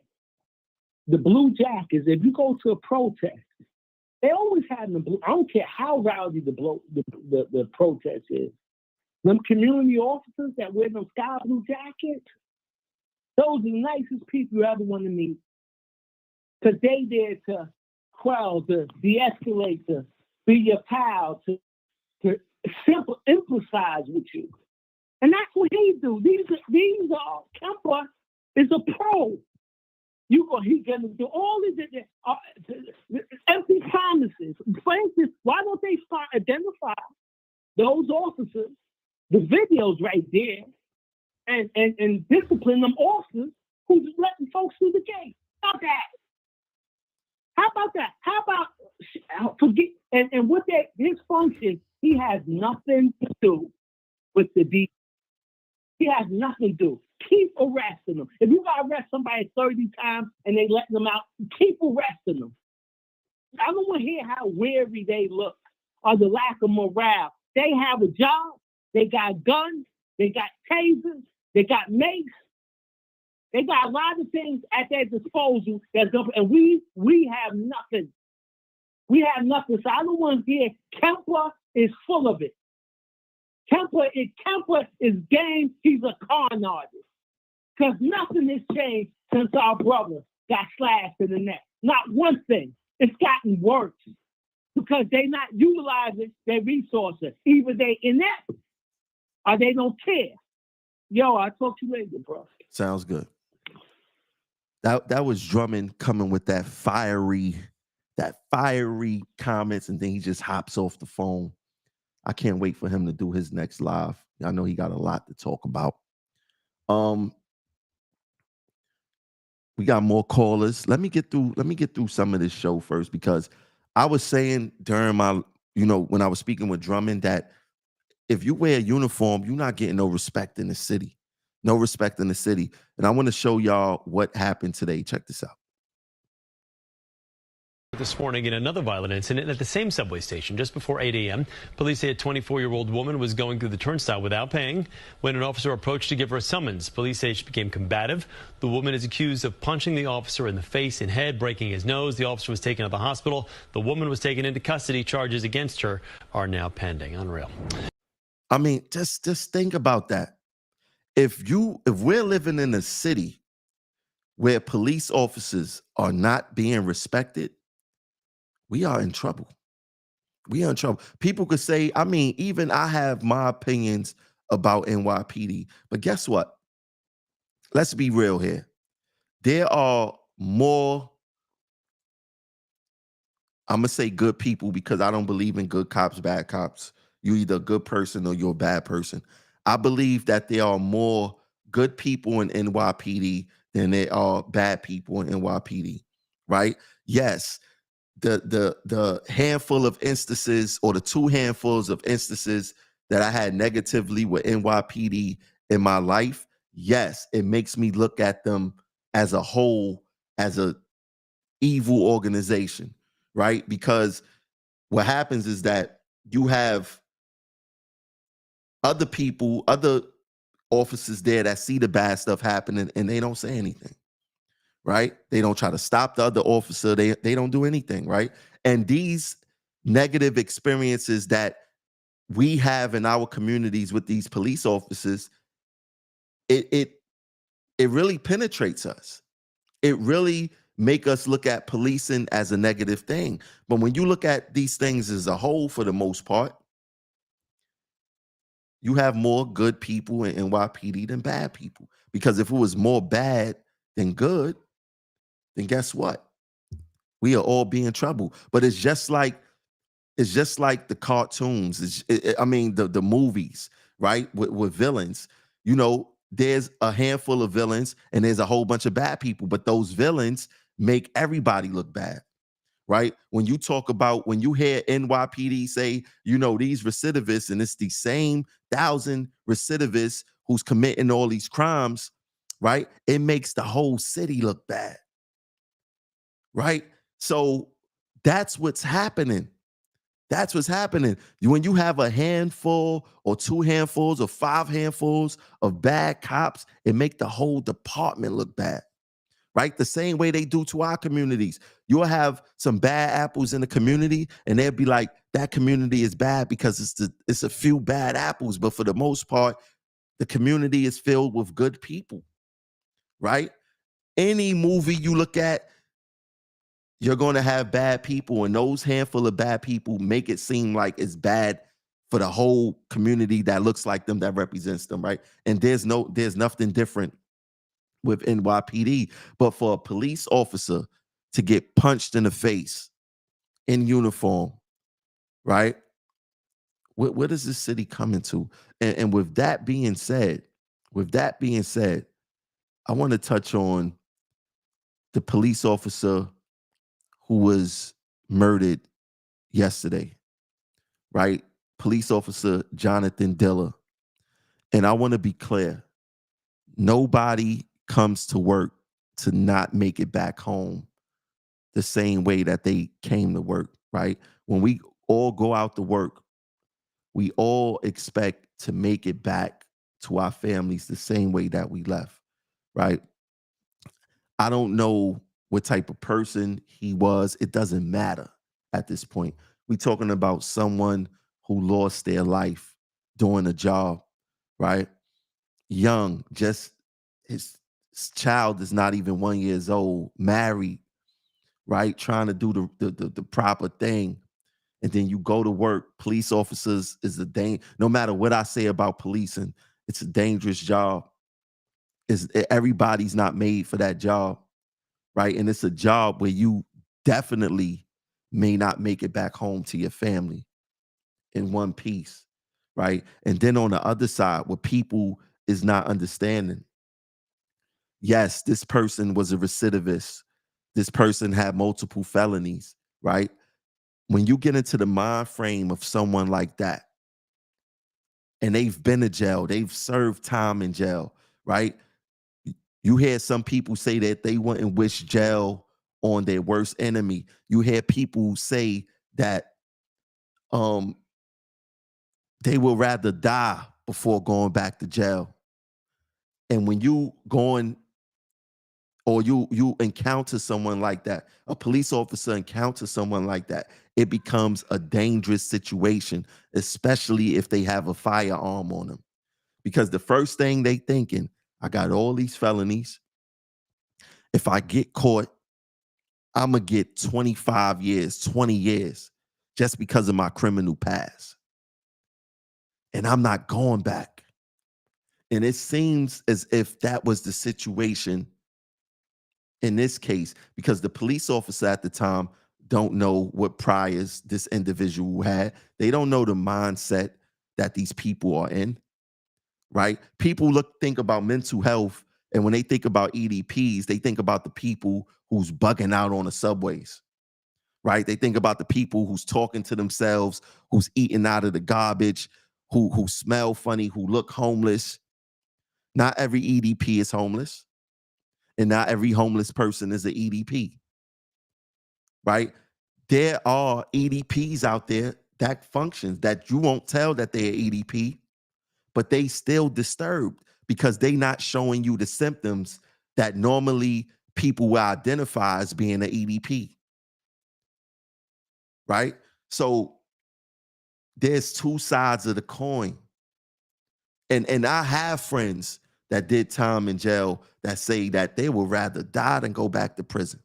the blue jackets, if you go to a protest, they always have the blue. I don't care how rowdy the protest is. Them community officers that wear them sky blue jackets, those are the nicest people you ever want to meet. Because they there to quell, to de-escalate, to be your pal, to simple empathize with you. And that's what he do. These are Kemper is a pro. He's gonna do all these empty promises. For instance, why don't they start identify those officers, the videos right there, and discipline them officers who's letting folks through the gate? How about that? How about that? How about forget and with that his function, he has nothing to do with the D. He has nothing to do. Keep arresting them. If you gotta arrest somebody 30 times and they let them out, keep arresting them. I don't want to hear how weary they look or the lack of morale. They have a job. They got guns. They got tasers. They got mace. They got a lot of things at their disposal that's going, and we have nothing. We have nothing. So I don't want to hear Kemper is full of it. Kemper is game. He's a con artist. Because nothing has changed since our brother got slashed in the neck. Not one thing. It's gotten worse because they're not utilizing their resources. Either they inept or they don't care. Yo, I'll talk to you later, bro. Sounds good. That was Drummond coming with that fiery comments, and then he just hops off the phone. I can't wait for him to do his next live. I know he got a lot to talk about. We got more callers. Let me get through some of this show first, because I was saying during my, when I was speaking with Drummond, that if you wear a uniform, you're not getting no respect in the city. No respect in the city. And I want to show y'all what happened today. Check this out. This morning in another violent incident at the same subway station just before 8 a.m. Police say a 24-year-old woman was going through the turnstile without paying when an officer approached to give her a summons. Police say she became combative. The woman is accused of punching the officer in the face and head, breaking his nose. The officer was taken to the hospital. The woman was taken into custody. Charges against her are now pending. Unreal. I mean, just think about that. If we're living in a city where police officers are not being respected, we are in trouble. We are in trouble. People could say, even I have my opinions about NYPD, but guess what? Let's be real here. There are more, I'm going to say good people, because I don't believe in good cops, bad cops. You're either a good person or you're a bad person. I believe that there are more good people in NYPD than there are bad people in NYPD, right? Yes, the handful of instances, or the two handfuls of instances that I had negatively with NYPD in my life, yes, it makes me look at them as a whole, as a evil organization, right? Because what happens is that you have other people, other officers there that see the bad stuff happening, and they don't say anything, right? They don't try to stop the other officer. They don't do anything, right? And these negative experiences that we have in our communities with these police officers, it really penetrates us. it really make us look at policing as a negative thing. But when you look at these things as a whole, for the most part, you have more good people in NYPD than bad people. Because if it was more bad than good, then guess what? We are all be in trouble. But it's just like the cartoons. The movies, right? With villains. You know, there's a handful of villains and there's a whole bunch of bad people, but those villains make everybody look bad, right? When you hear NYPD say, you know, these recidivists, and it's the same 1,000 recidivists who's committing all these crimes, right? It makes the whole city look bad, right? So that's what's happening. That's what's happening. When you have a handful or 2 handfuls or 5 handfuls of bad cops, it make the whole department look bad, right? The same way they do to our communities. You'll have some bad apples in the community and they'll be like, that community is bad because it's a few bad apples. But for the most part, the community is filled with good people, right? Any movie you look at, you're going to have bad people, and those handful of bad people make it seem like it's bad for the whole community that looks like them, that represents them, right? And there's nothing different with NYPD. But for a police officer to get punched in the face in uniform, right? What is this city coming to? And with that being said, I want to touch on the police officer who was murdered yesterday, right? Police officer Jonathan Diller. And I want to be clear. Nobody comes to work to not make it back home the same way that they came to work, right? When we all go out to work, we all expect to make it back to our families the same way that we left, right? I don't know what type of person he was. It doesn't matter at this point. We're talking about someone who lost their life doing a job, right? Young, just his child is not even 1 year old, married, right? Trying to do the proper thing. And then you go to work. Police officers is a no matter what I say about policing, it's a dangerous job. Everybody's not made for that job, right? And it's a job where you definitely may not make it back home to your family in one piece, right? And then on the other side, what people is not understanding, yes, this person was a recidivist. This person had multiple felonies, right? When you get into the mind frame of someone like that, and they've been to jail, they've served time in jail, right? You hear some people say that they wouldn't wish jail on their worst enemy. You hear people say that they would rather die before going back to jail. And when you going or you encounter someone like that, a police officer encounters someone like that, it becomes a dangerous situation, especially if they have a firearm on them. Because the first thing they thinking, I got all these felonies. If I get caught, I'm going to get 25 years, 20 years just because of my criminal past. And I'm not going back. And it seems as if that was the situation in this case, because the police officer at the time don't know what priors this individual had. They don't know the mindset that these people are in, right? People think about mental health, and when they think about EDPs, they think about the people who's bugging out on the subways, right? They think about the people who's talking to themselves, who's eating out of the garbage, who smell funny, who look homeless. Not every EDP is homeless, and not every homeless person is an EDP, right? There are EDPs out there that functions that you won't tell that they're EDP, but they still disturbed because they not showing you the symptoms that normally people will identify as being an EDP, right? So there's two sides of the coin. And I have friends that did time in jail that say that they would rather die than go back to prison.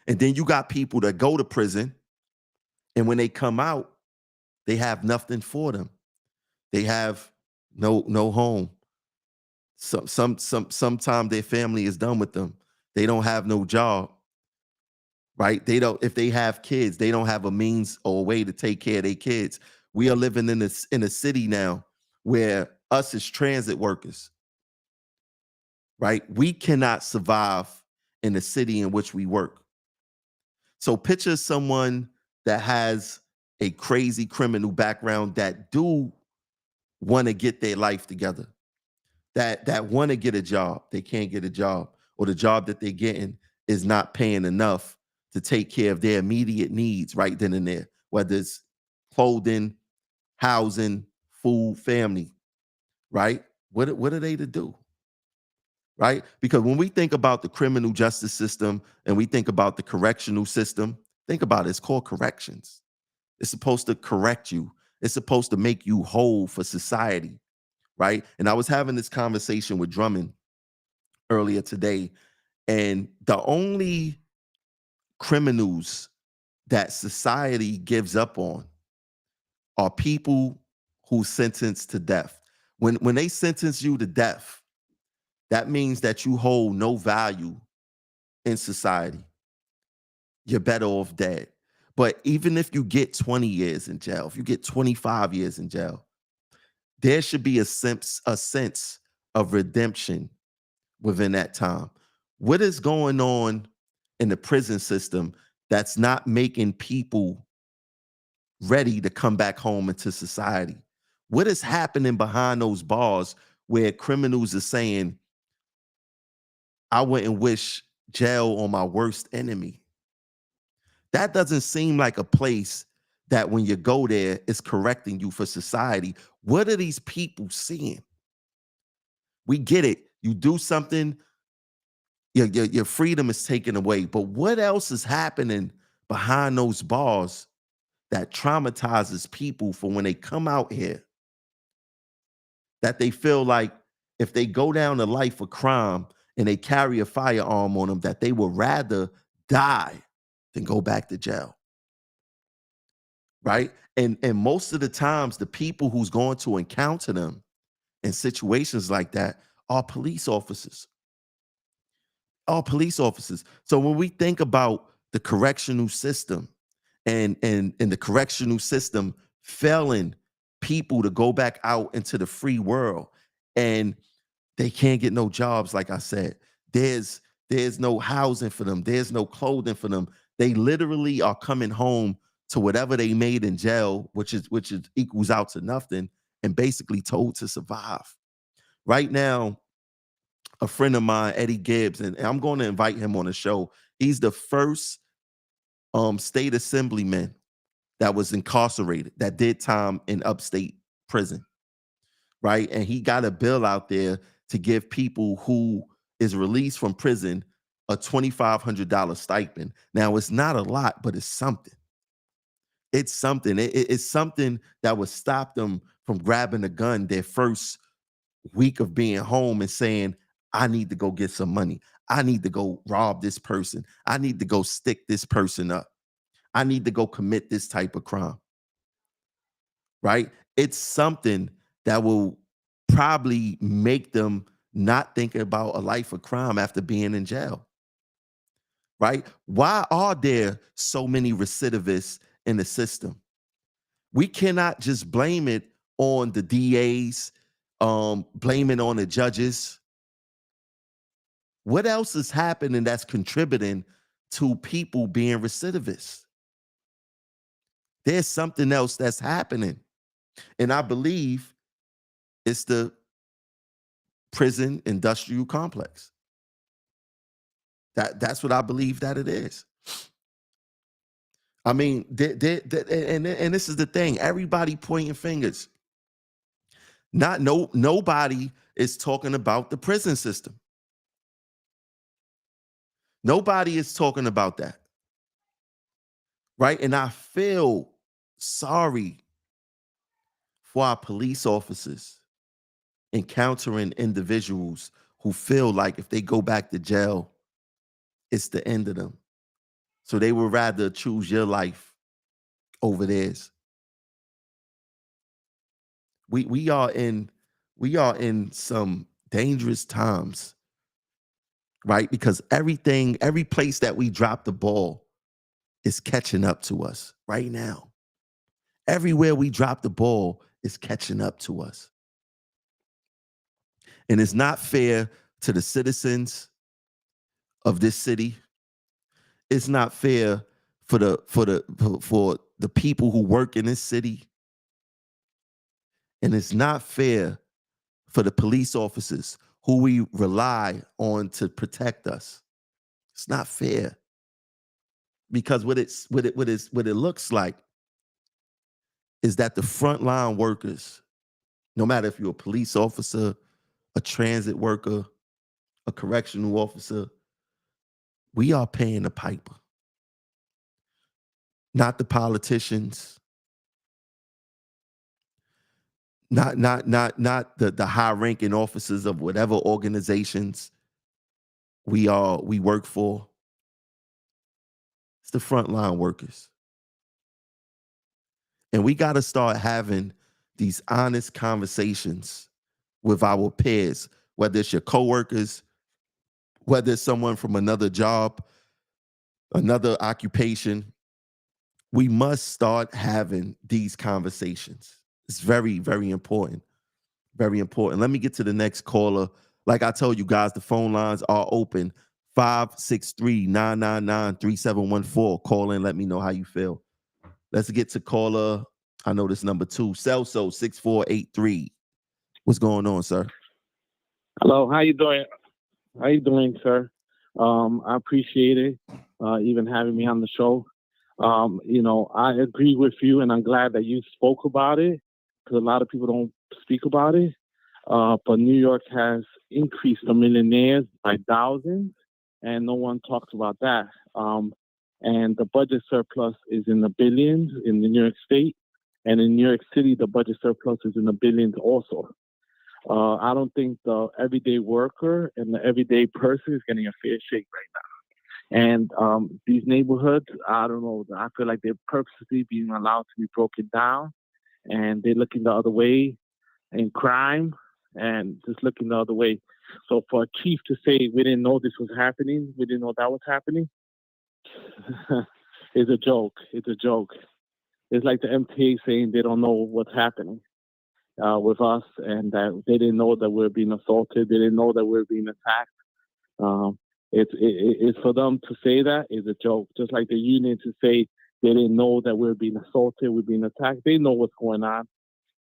And then you got people that go to prison, and when they come out, they have nothing for them. They have no home. Sometime their family is done with them. They don't have no job, right? They don't. If they have kids, they don't have a means or a way to take care of their kids. We are living in a city now where us as transit workers, right? We cannot survive in the city in which we work. So picture someone that has a crazy criminal background that do want to get their life together, that want to get a job. They can't get a job, or the job that they're getting is not paying enough to take care of their immediate needs right then and there, whether it's clothing, housing, food, family, right? What are they to do? Right? Because when we think about the criminal justice system and we think about the correctional system, think about it, it's called corrections. It's supposed to correct you. It's supposed to make you whole for society, right? And I was having this conversation with Drummond earlier today, and the only criminals that society gives up on are people who sentenced to death. When they sentence you to death, that means that you hold no value in society. You're better off dead. But even if you get 20 years in jail, if you get 25 years in jail, there should be a sense of redemption within that time. What is going on in the prison system that's not making people ready to come back home into society? What is happening behind those bars where criminals are saying, I wouldn't wish jail on my worst enemy? That doesn't seem like a place that when you go there is correcting you for society. What are these people seeing? We get it. You do something, your freedom is taken away. But what else is happening behind those bars that traumatizes people for when they come out here? That they feel like if they go down a life of crime and they carry a firearm on them, that they would rather die than go back to jail. Right? And most of the times, the people who's going to encounter them in situations like that are police officers. All police officers. So when we think about the correctional system and the correctional system failing people to go back out into the free world, and they can't get no jobs, like I said, there's no housing for them, there's no clothing for them. They literally are coming home to whatever they made in jail, which equals out to nothing, and basically told to survive. Right now, a friend of mine, Eddie Gibbs, and I'm going to invite him on the show. He's the first state assemblyman that was incarcerated, that did time in upstate prison, right? And he got a bill out there to give people who is released from prison a $2,500 stipend. Now, it's not a lot, but it's something. It's something. It's something that would stop them from grabbing a gun their first week of being home and saying, I need to go get some money. I need to go rob this person. I need to go stick this person up. I need to go commit this type of crime. Right? It's something that will probably make them not thinking about a life of crime after being in jail. Right? Why are there so many recidivists in the system? We cannot just blame it on the DAs, blame it on the judges. What else is happening that's contributing to people being recidivists? There's something else that's happening. And I believe it's the prison industrial complex. That's what I believe that it is. I mean, and this is the thing. Everybody pointing fingers. Nobody is talking about the prison system. Nobody is talking about that. Right? And I feel sorry for our police officers encountering individuals who feel like if they go back to jail, it's the end of them. So they would rather choose your life over theirs. We are in some dangerous times, right? Because every place that we drop the ball is catching up to us right now. Everywhere we drop the ball is catching up to us. And it's not fair to the citizens of this city. It's not fair for the people who work in this city. And it's not fair for the police officers who we rely on to protect us. It's not fair. Because what it looks like is that the frontline workers, no matter if you're a police officer, a transit worker, a correctional officer, we are paying the piper. Not the politicians, not the high-ranking officers of whatever organizations we work for. It's the frontline workers. And we got to start having these honest conversations with our peers, whether it's your coworkers, whether it's someone from another job, another occupation. We must start having these conversations. It's very, very important. Very important. Let me get to the next caller. Like I told you guys, the phone lines are open. 563-999-3714. Call in, let me know how you feel. Let's get to caller. I know this number 2. Celso 6483. What's going on, sir? Hello, how you doing? How you doing, sir? I appreciate it, even having me on the show. I agree with you, and I'm glad that you spoke about it, because a lot of people don't speak about it. But New York has increased the millionaires by thousands, and no one talks about that. And the budget surplus is in the billions in the New York State, and in New York City, the budget surplus is in the billions also. I don't think the everyday worker and the everyday person is getting a fair shake right now. And these neighborhoods, I don't know, I feel like they're purposely being allowed to be broken down, and they're looking the other way in crime and just looking the other way. So for a chief to say we didn't know this was happening, we didn't know that was happening, is a joke. It's a joke. It's like the MTA saying they don't know what's happening with us, and that they didn't know that we're being assaulted. They didn't know that we're being attacked. It's for them to say that is a joke. Just like the union to say they didn't know that we're being assaulted, we're being attacked. They know what's going on.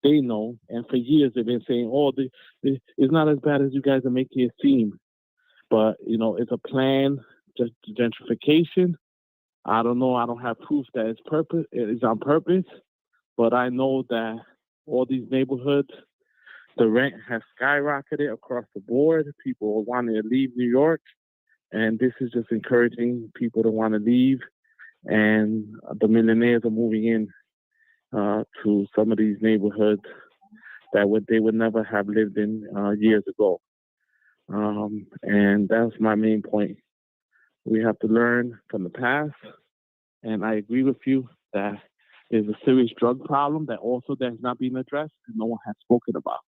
They know. And for years they've been saying, it's not as bad as you guys are making it seem. But, it's a plan, just gentrification. I don't know. I don't have proof that it's on purpose. But I know that all these neighborhoods, the rent has skyrocketed across the board. People are wanting to leave New York. And this is just encouraging people to want to leave. And the millionaires are moving in to some of these neighborhoods that they would never have lived in years ago. And that's my main point. We have to learn from the past. And I agree with you that there's a serious drug problem that has not been addressed and no one has spoken about.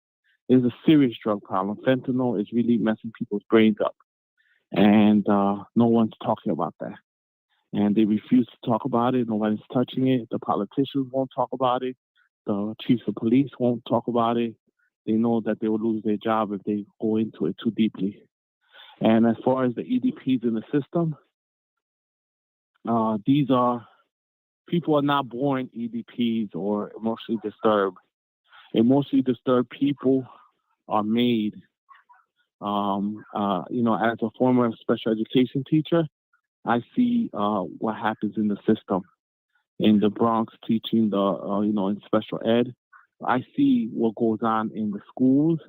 There's a serious drug problem. Fentanyl is really messing people's brains up. And no one's talking about that. And they refuse to talk about it. Nobody's touching it. The politicians won't talk about it. The chiefs of police won't talk about it. They know that they will lose their job if they go into it too deeply. And as far as the EDPs in the system, people are not born EDPs or emotionally disturbed. Emotionally disturbed people are made. As a former special education teacher, I see what happens in the system. In the Bronx, teaching in special ed, I see what goes on in the schools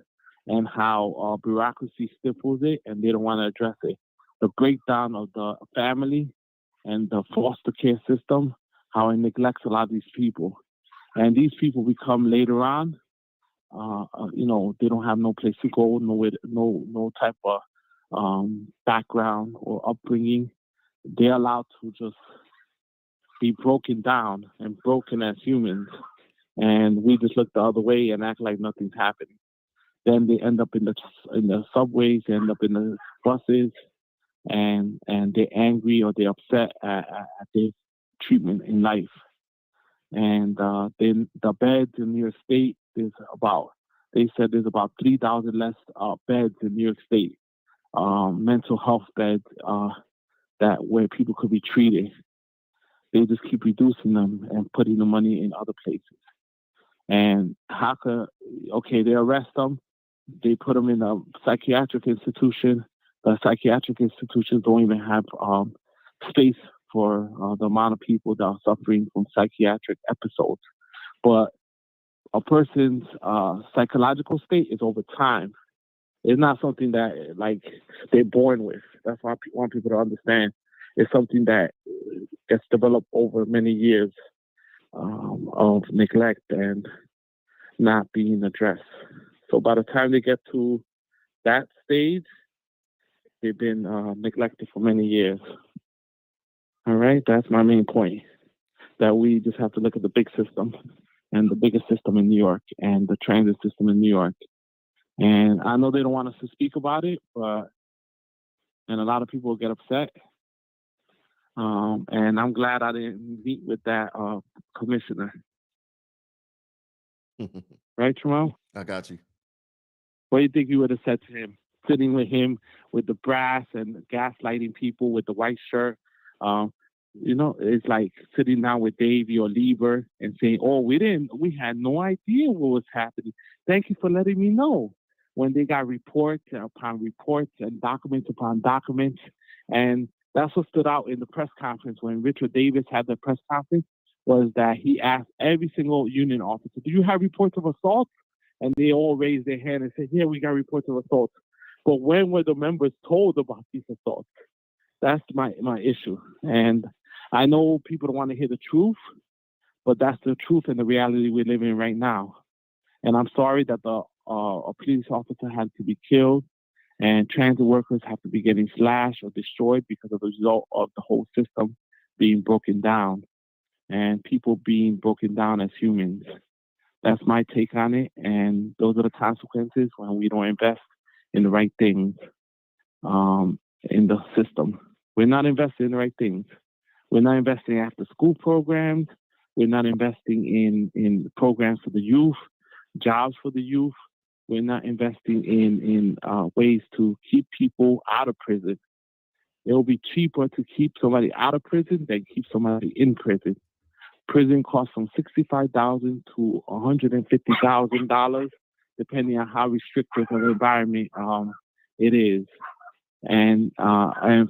and how bureaucracy stifles it, and they don't want to address it. The breakdown of the family and the foster care system, how it neglects a lot of these people. And these people become later on they don't have no place to go, no type of background or upbringing. They're allowed to just be broken down and broken as humans, and we just look the other way and act like nothing's happening. Then they end up in the subways, they end up in the buses, and they're angry or they're upset at their treatment in life. And then the beds in New York State they said there's about 3,000 less beds in New York State, mental health beds where people could be treated. They just keep reducing them and putting the money in other places. And they arrest them, they put them in a psychiatric institution. The psychiatric institutions don't even have space for the amount of people that are suffering from psychiatric episodes. But a person's psychological state is over time. It's not something that like they're born with. That's why I want people to understand. It's something that gets developed over many years of neglect and not being addressed. So by the time they get to that stage, they've been neglected for many years. All right, that's my main point. That we just have to look at the big system, and the biggest system in New York, and the transit system in New York. And I know they don't want us to speak about it, and a lot of people get upset. And I'm glad I didn't meet with that commissioner. Right, Tramel? I got you. What do you think you would have said to him? Sitting with him with the brass and gaslighting people with the white shirt. It's like sitting down with Davey or Lieber and saying, we had no idea what was happening. Thank you for letting me know. When they got reports upon reports and documents upon documents. And that's what stood out in the press conference when Richard Davis had the press conference, was that he asked every single union officer, do you have reports of assault? And they all raised their hand and said, yeah, we got reports of assault. But when were the members told about these assaults? That's my issue. And I know people don't want to hear the truth, but that's the truth and the reality we live in right now. And I'm sorry that a police officer had to be killed and transit workers have to be getting slashed or destroyed because of the result of the whole system being broken down and people being broken down as humans. That's my take on it. And those are the consequences when we don't invest in the right things in the system. We're not investing in the right things. We're not investing in after school programs. We're not investing in programs for the youth, jobs for the youth. We're not investing in ways to keep people out of prison. It will be cheaper to keep somebody out of prison than keep somebody in prison. Prison costs from $65,000 to $150,000, depending on how restrictive of an environment it is. And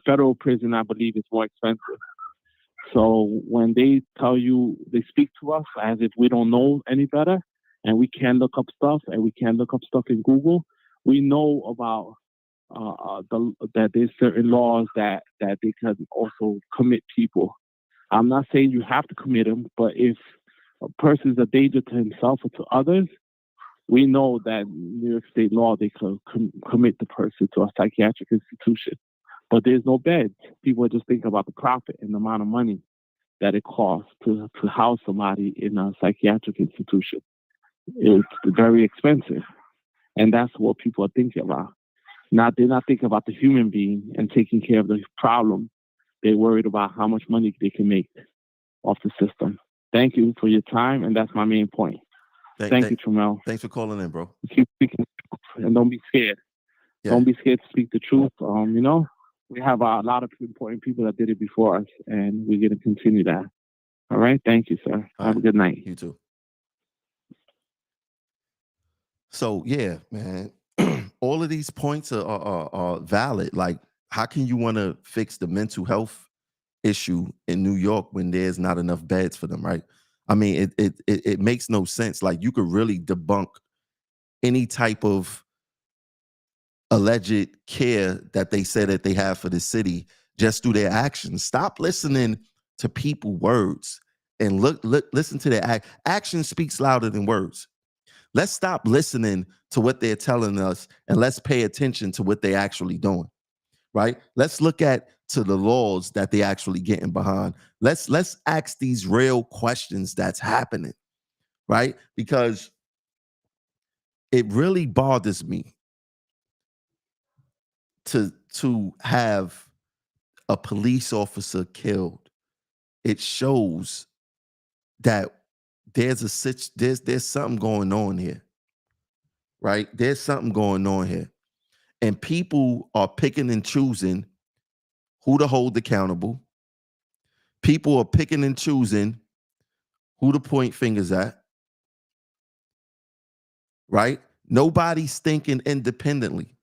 federal prison, I believe, is more expensive. So when they speak to us as if we don't know any better, and we can look up stuff, and we can look up stuff in Google, we know about that there's certain laws that they can also commit people. I'm not saying you have to commit them, but if a person's a danger to himself or to others, we know that New York State law, they could commit the person to a psychiatric institution. But there's no beds. People are just thinking about the profit and the amount of money that it costs to house somebody in a psychiatric institution. It's very expensive. And that's what people are thinking about. They're not thinking about the human being and taking care of the problem. They're worried about how much money they can make off the system. Thank you for your time, and that's my main point. Thank you, Tramel. Thanks for calling in, bro. Keep speaking, and don't be scared. Yeah. Don't be scared to speak the truth. We have a lot of important people that did it before us, and we're going to continue that. All right? Thank you, sir. Have a good night. You too. So, yeah, man, all of these points are valid. Like, how can you want to fix the mental health issue in New York when there's not enough beds for them, right? I mean, it makes no sense. Like, you could really debunk any type of alleged care that they say that they have for the city just through their actions. Stop listening to people words and listen to their action speaks louder than words. Let's stop listening to what they're telling us and let's pay attention to what they're actually doing, right? Let's look at to the laws that they're actually getting behind. Let's ask these real questions that's happening, right? Because it really bothers me to have a police officer killed. It shows that there's something going on here, right? There's something going on here. And people are picking and choosing who to hold accountable. People are picking and choosing who to point fingers at, right? Nobody's thinking independently,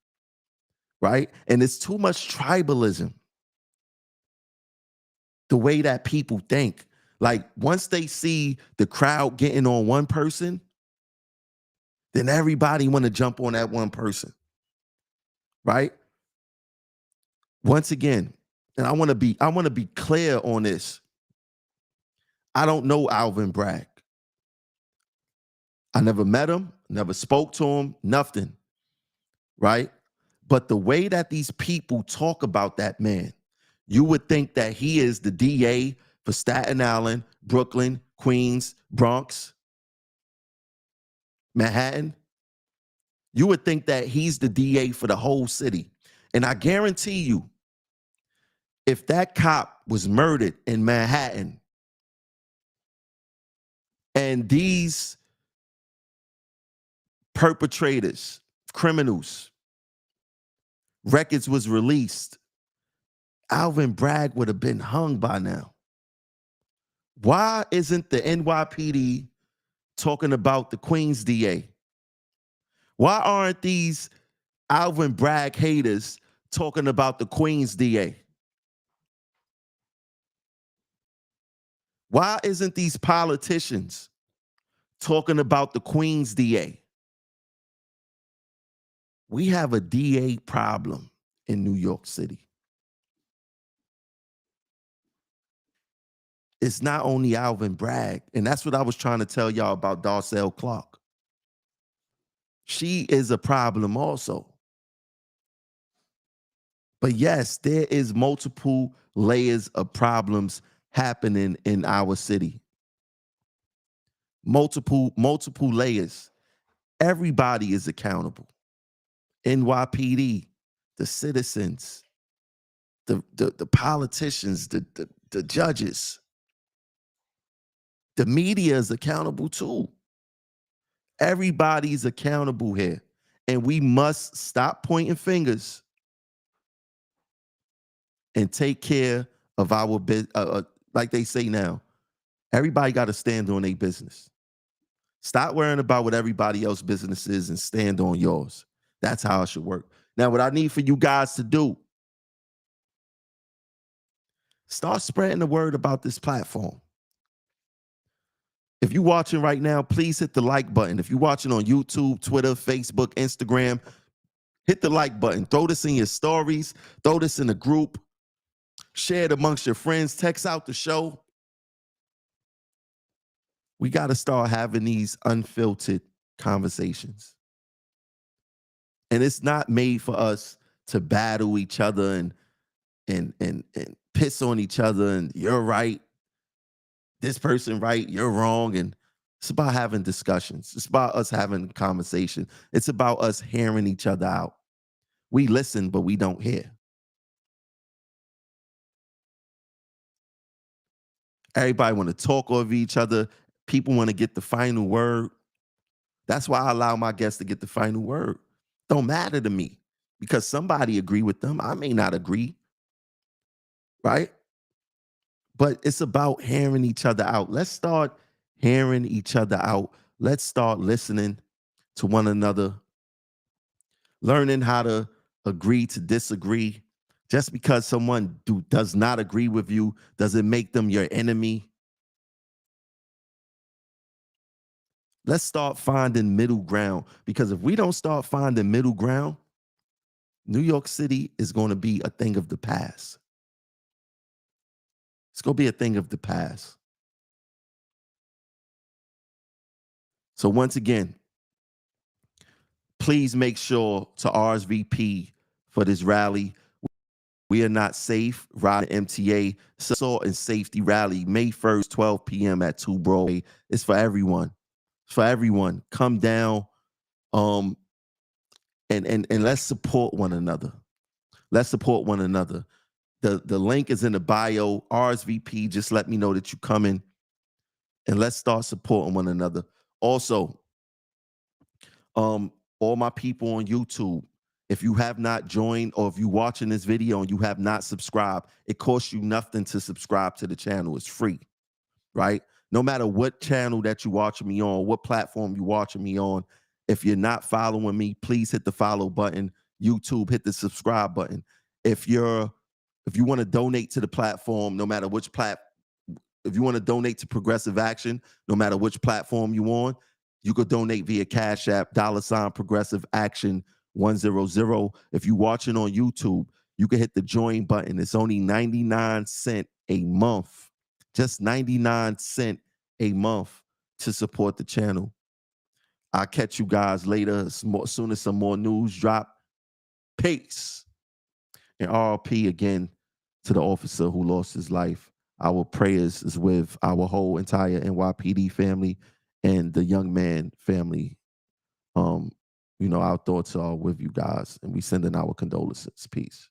right? And it's too much tribalism. The way that people think. Like once they see the crowd getting on one person, then everybody want to jump on that one person, right? Once again, and I want to be clear on this. I don't know Alvin Bragg. I never met him, never spoke to him, nothing, right? But the way that these people talk about that man, you would think that he is the DA for Staten Island, Brooklyn, Queens, Bronx, Manhattan. You would think that he's the DA for the whole city. And I guarantee you, if that cop was murdered in Manhattan and these perpetrators, criminals, records was released, Alvin Bragg would have been hung by now. Why isn't the NYPD talking about the Queens DA? Why aren't these Alvin Bragg haters talking about the Queens DA? Why isn't these politicians talking about the Queens DA? We have a DA problem in New York City. It's not only Alvin Bragg, and that's what I was trying to tell y'all about Darcel Clark. She is a problem also. But yes, there is multiple layers of problems happening in our city. Multiple layers. Everybody is accountable. NYPD, the citizens, the politicians, the judges. The media is accountable too. Everybody's accountable here. And we must stop pointing fingers and take care of our business. Like they say now, everybody got to stand on their business. Stop worrying about what everybody else's business is and stand on yours. That's how it should work. Now, what I need for you guys to do, start spreading the word about this platform. If you're watching right now, please hit the like button. If you're watching on YouTube, Twitter, Facebook, Instagram, hit the like button. Throw this in your stories. Throw this in a group. Share it amongst your friends. Text out the show. We got to start having these unfiltered conversations. And it's not made for us to battle each other and piss on each other and you're right, this person right, you're wrong. And it's about having discussions. It's about us having conversation. It's about us hearing each other out. We listen, but we don't hear. Everybody want to talk over each other. People want to get the final word. That's why I allow my guests to get the final word. Don't matter to me because somebody agree with them. I may not agree, right? But it's about hearing each other out. Let's start hearing each other out. Let's start listening to one another, learning how to agree to disagree. Just because someone does not agree with you doesn't make them your enemy. Let's start finding middle ground, because if we don't start finding middle ground, New York City is going to be a thing of the past. It's going to be a thing of the past. So once again, Please make sure to RSVP for this rally. We are not safe. Ride MTA assault and safety rally May 1st, 12 p.m. at 2 Broadway. It's for everyone. It's for everyone. Come down, and let's support one another. Let's support one another. The link is in the bio. RSVP. Just let me know that you're coming, and let's start supporting one another. Also, all my people on YouTube, if you have not joined or if you're watching this video and you have not subscribed, it costs you nothing to subscribe to the channel. It's free, right? No matter what channel that you're watching me on, what platform you're watching me on, if you're not following me, please hit the follow button. YouTube, hit the subscribe button. If you want to donate to the platform, no matter which if you want to donate to Progressive Action, no matter which platform you're on, you could donate via Cash App, $ Progressive Action 100. If you're watching on YouTube, you can hit the join button. It's only 99 cents a month, just 99 cents a month to support the channel. I'll catch you guys later as soon as some more news drop. Peace. And RIP again to the officer who lost his life. Our prayers is with our whole entire NYPD family and the young man family. Our thoughts are with you guys, and we sending our condolences. Peace.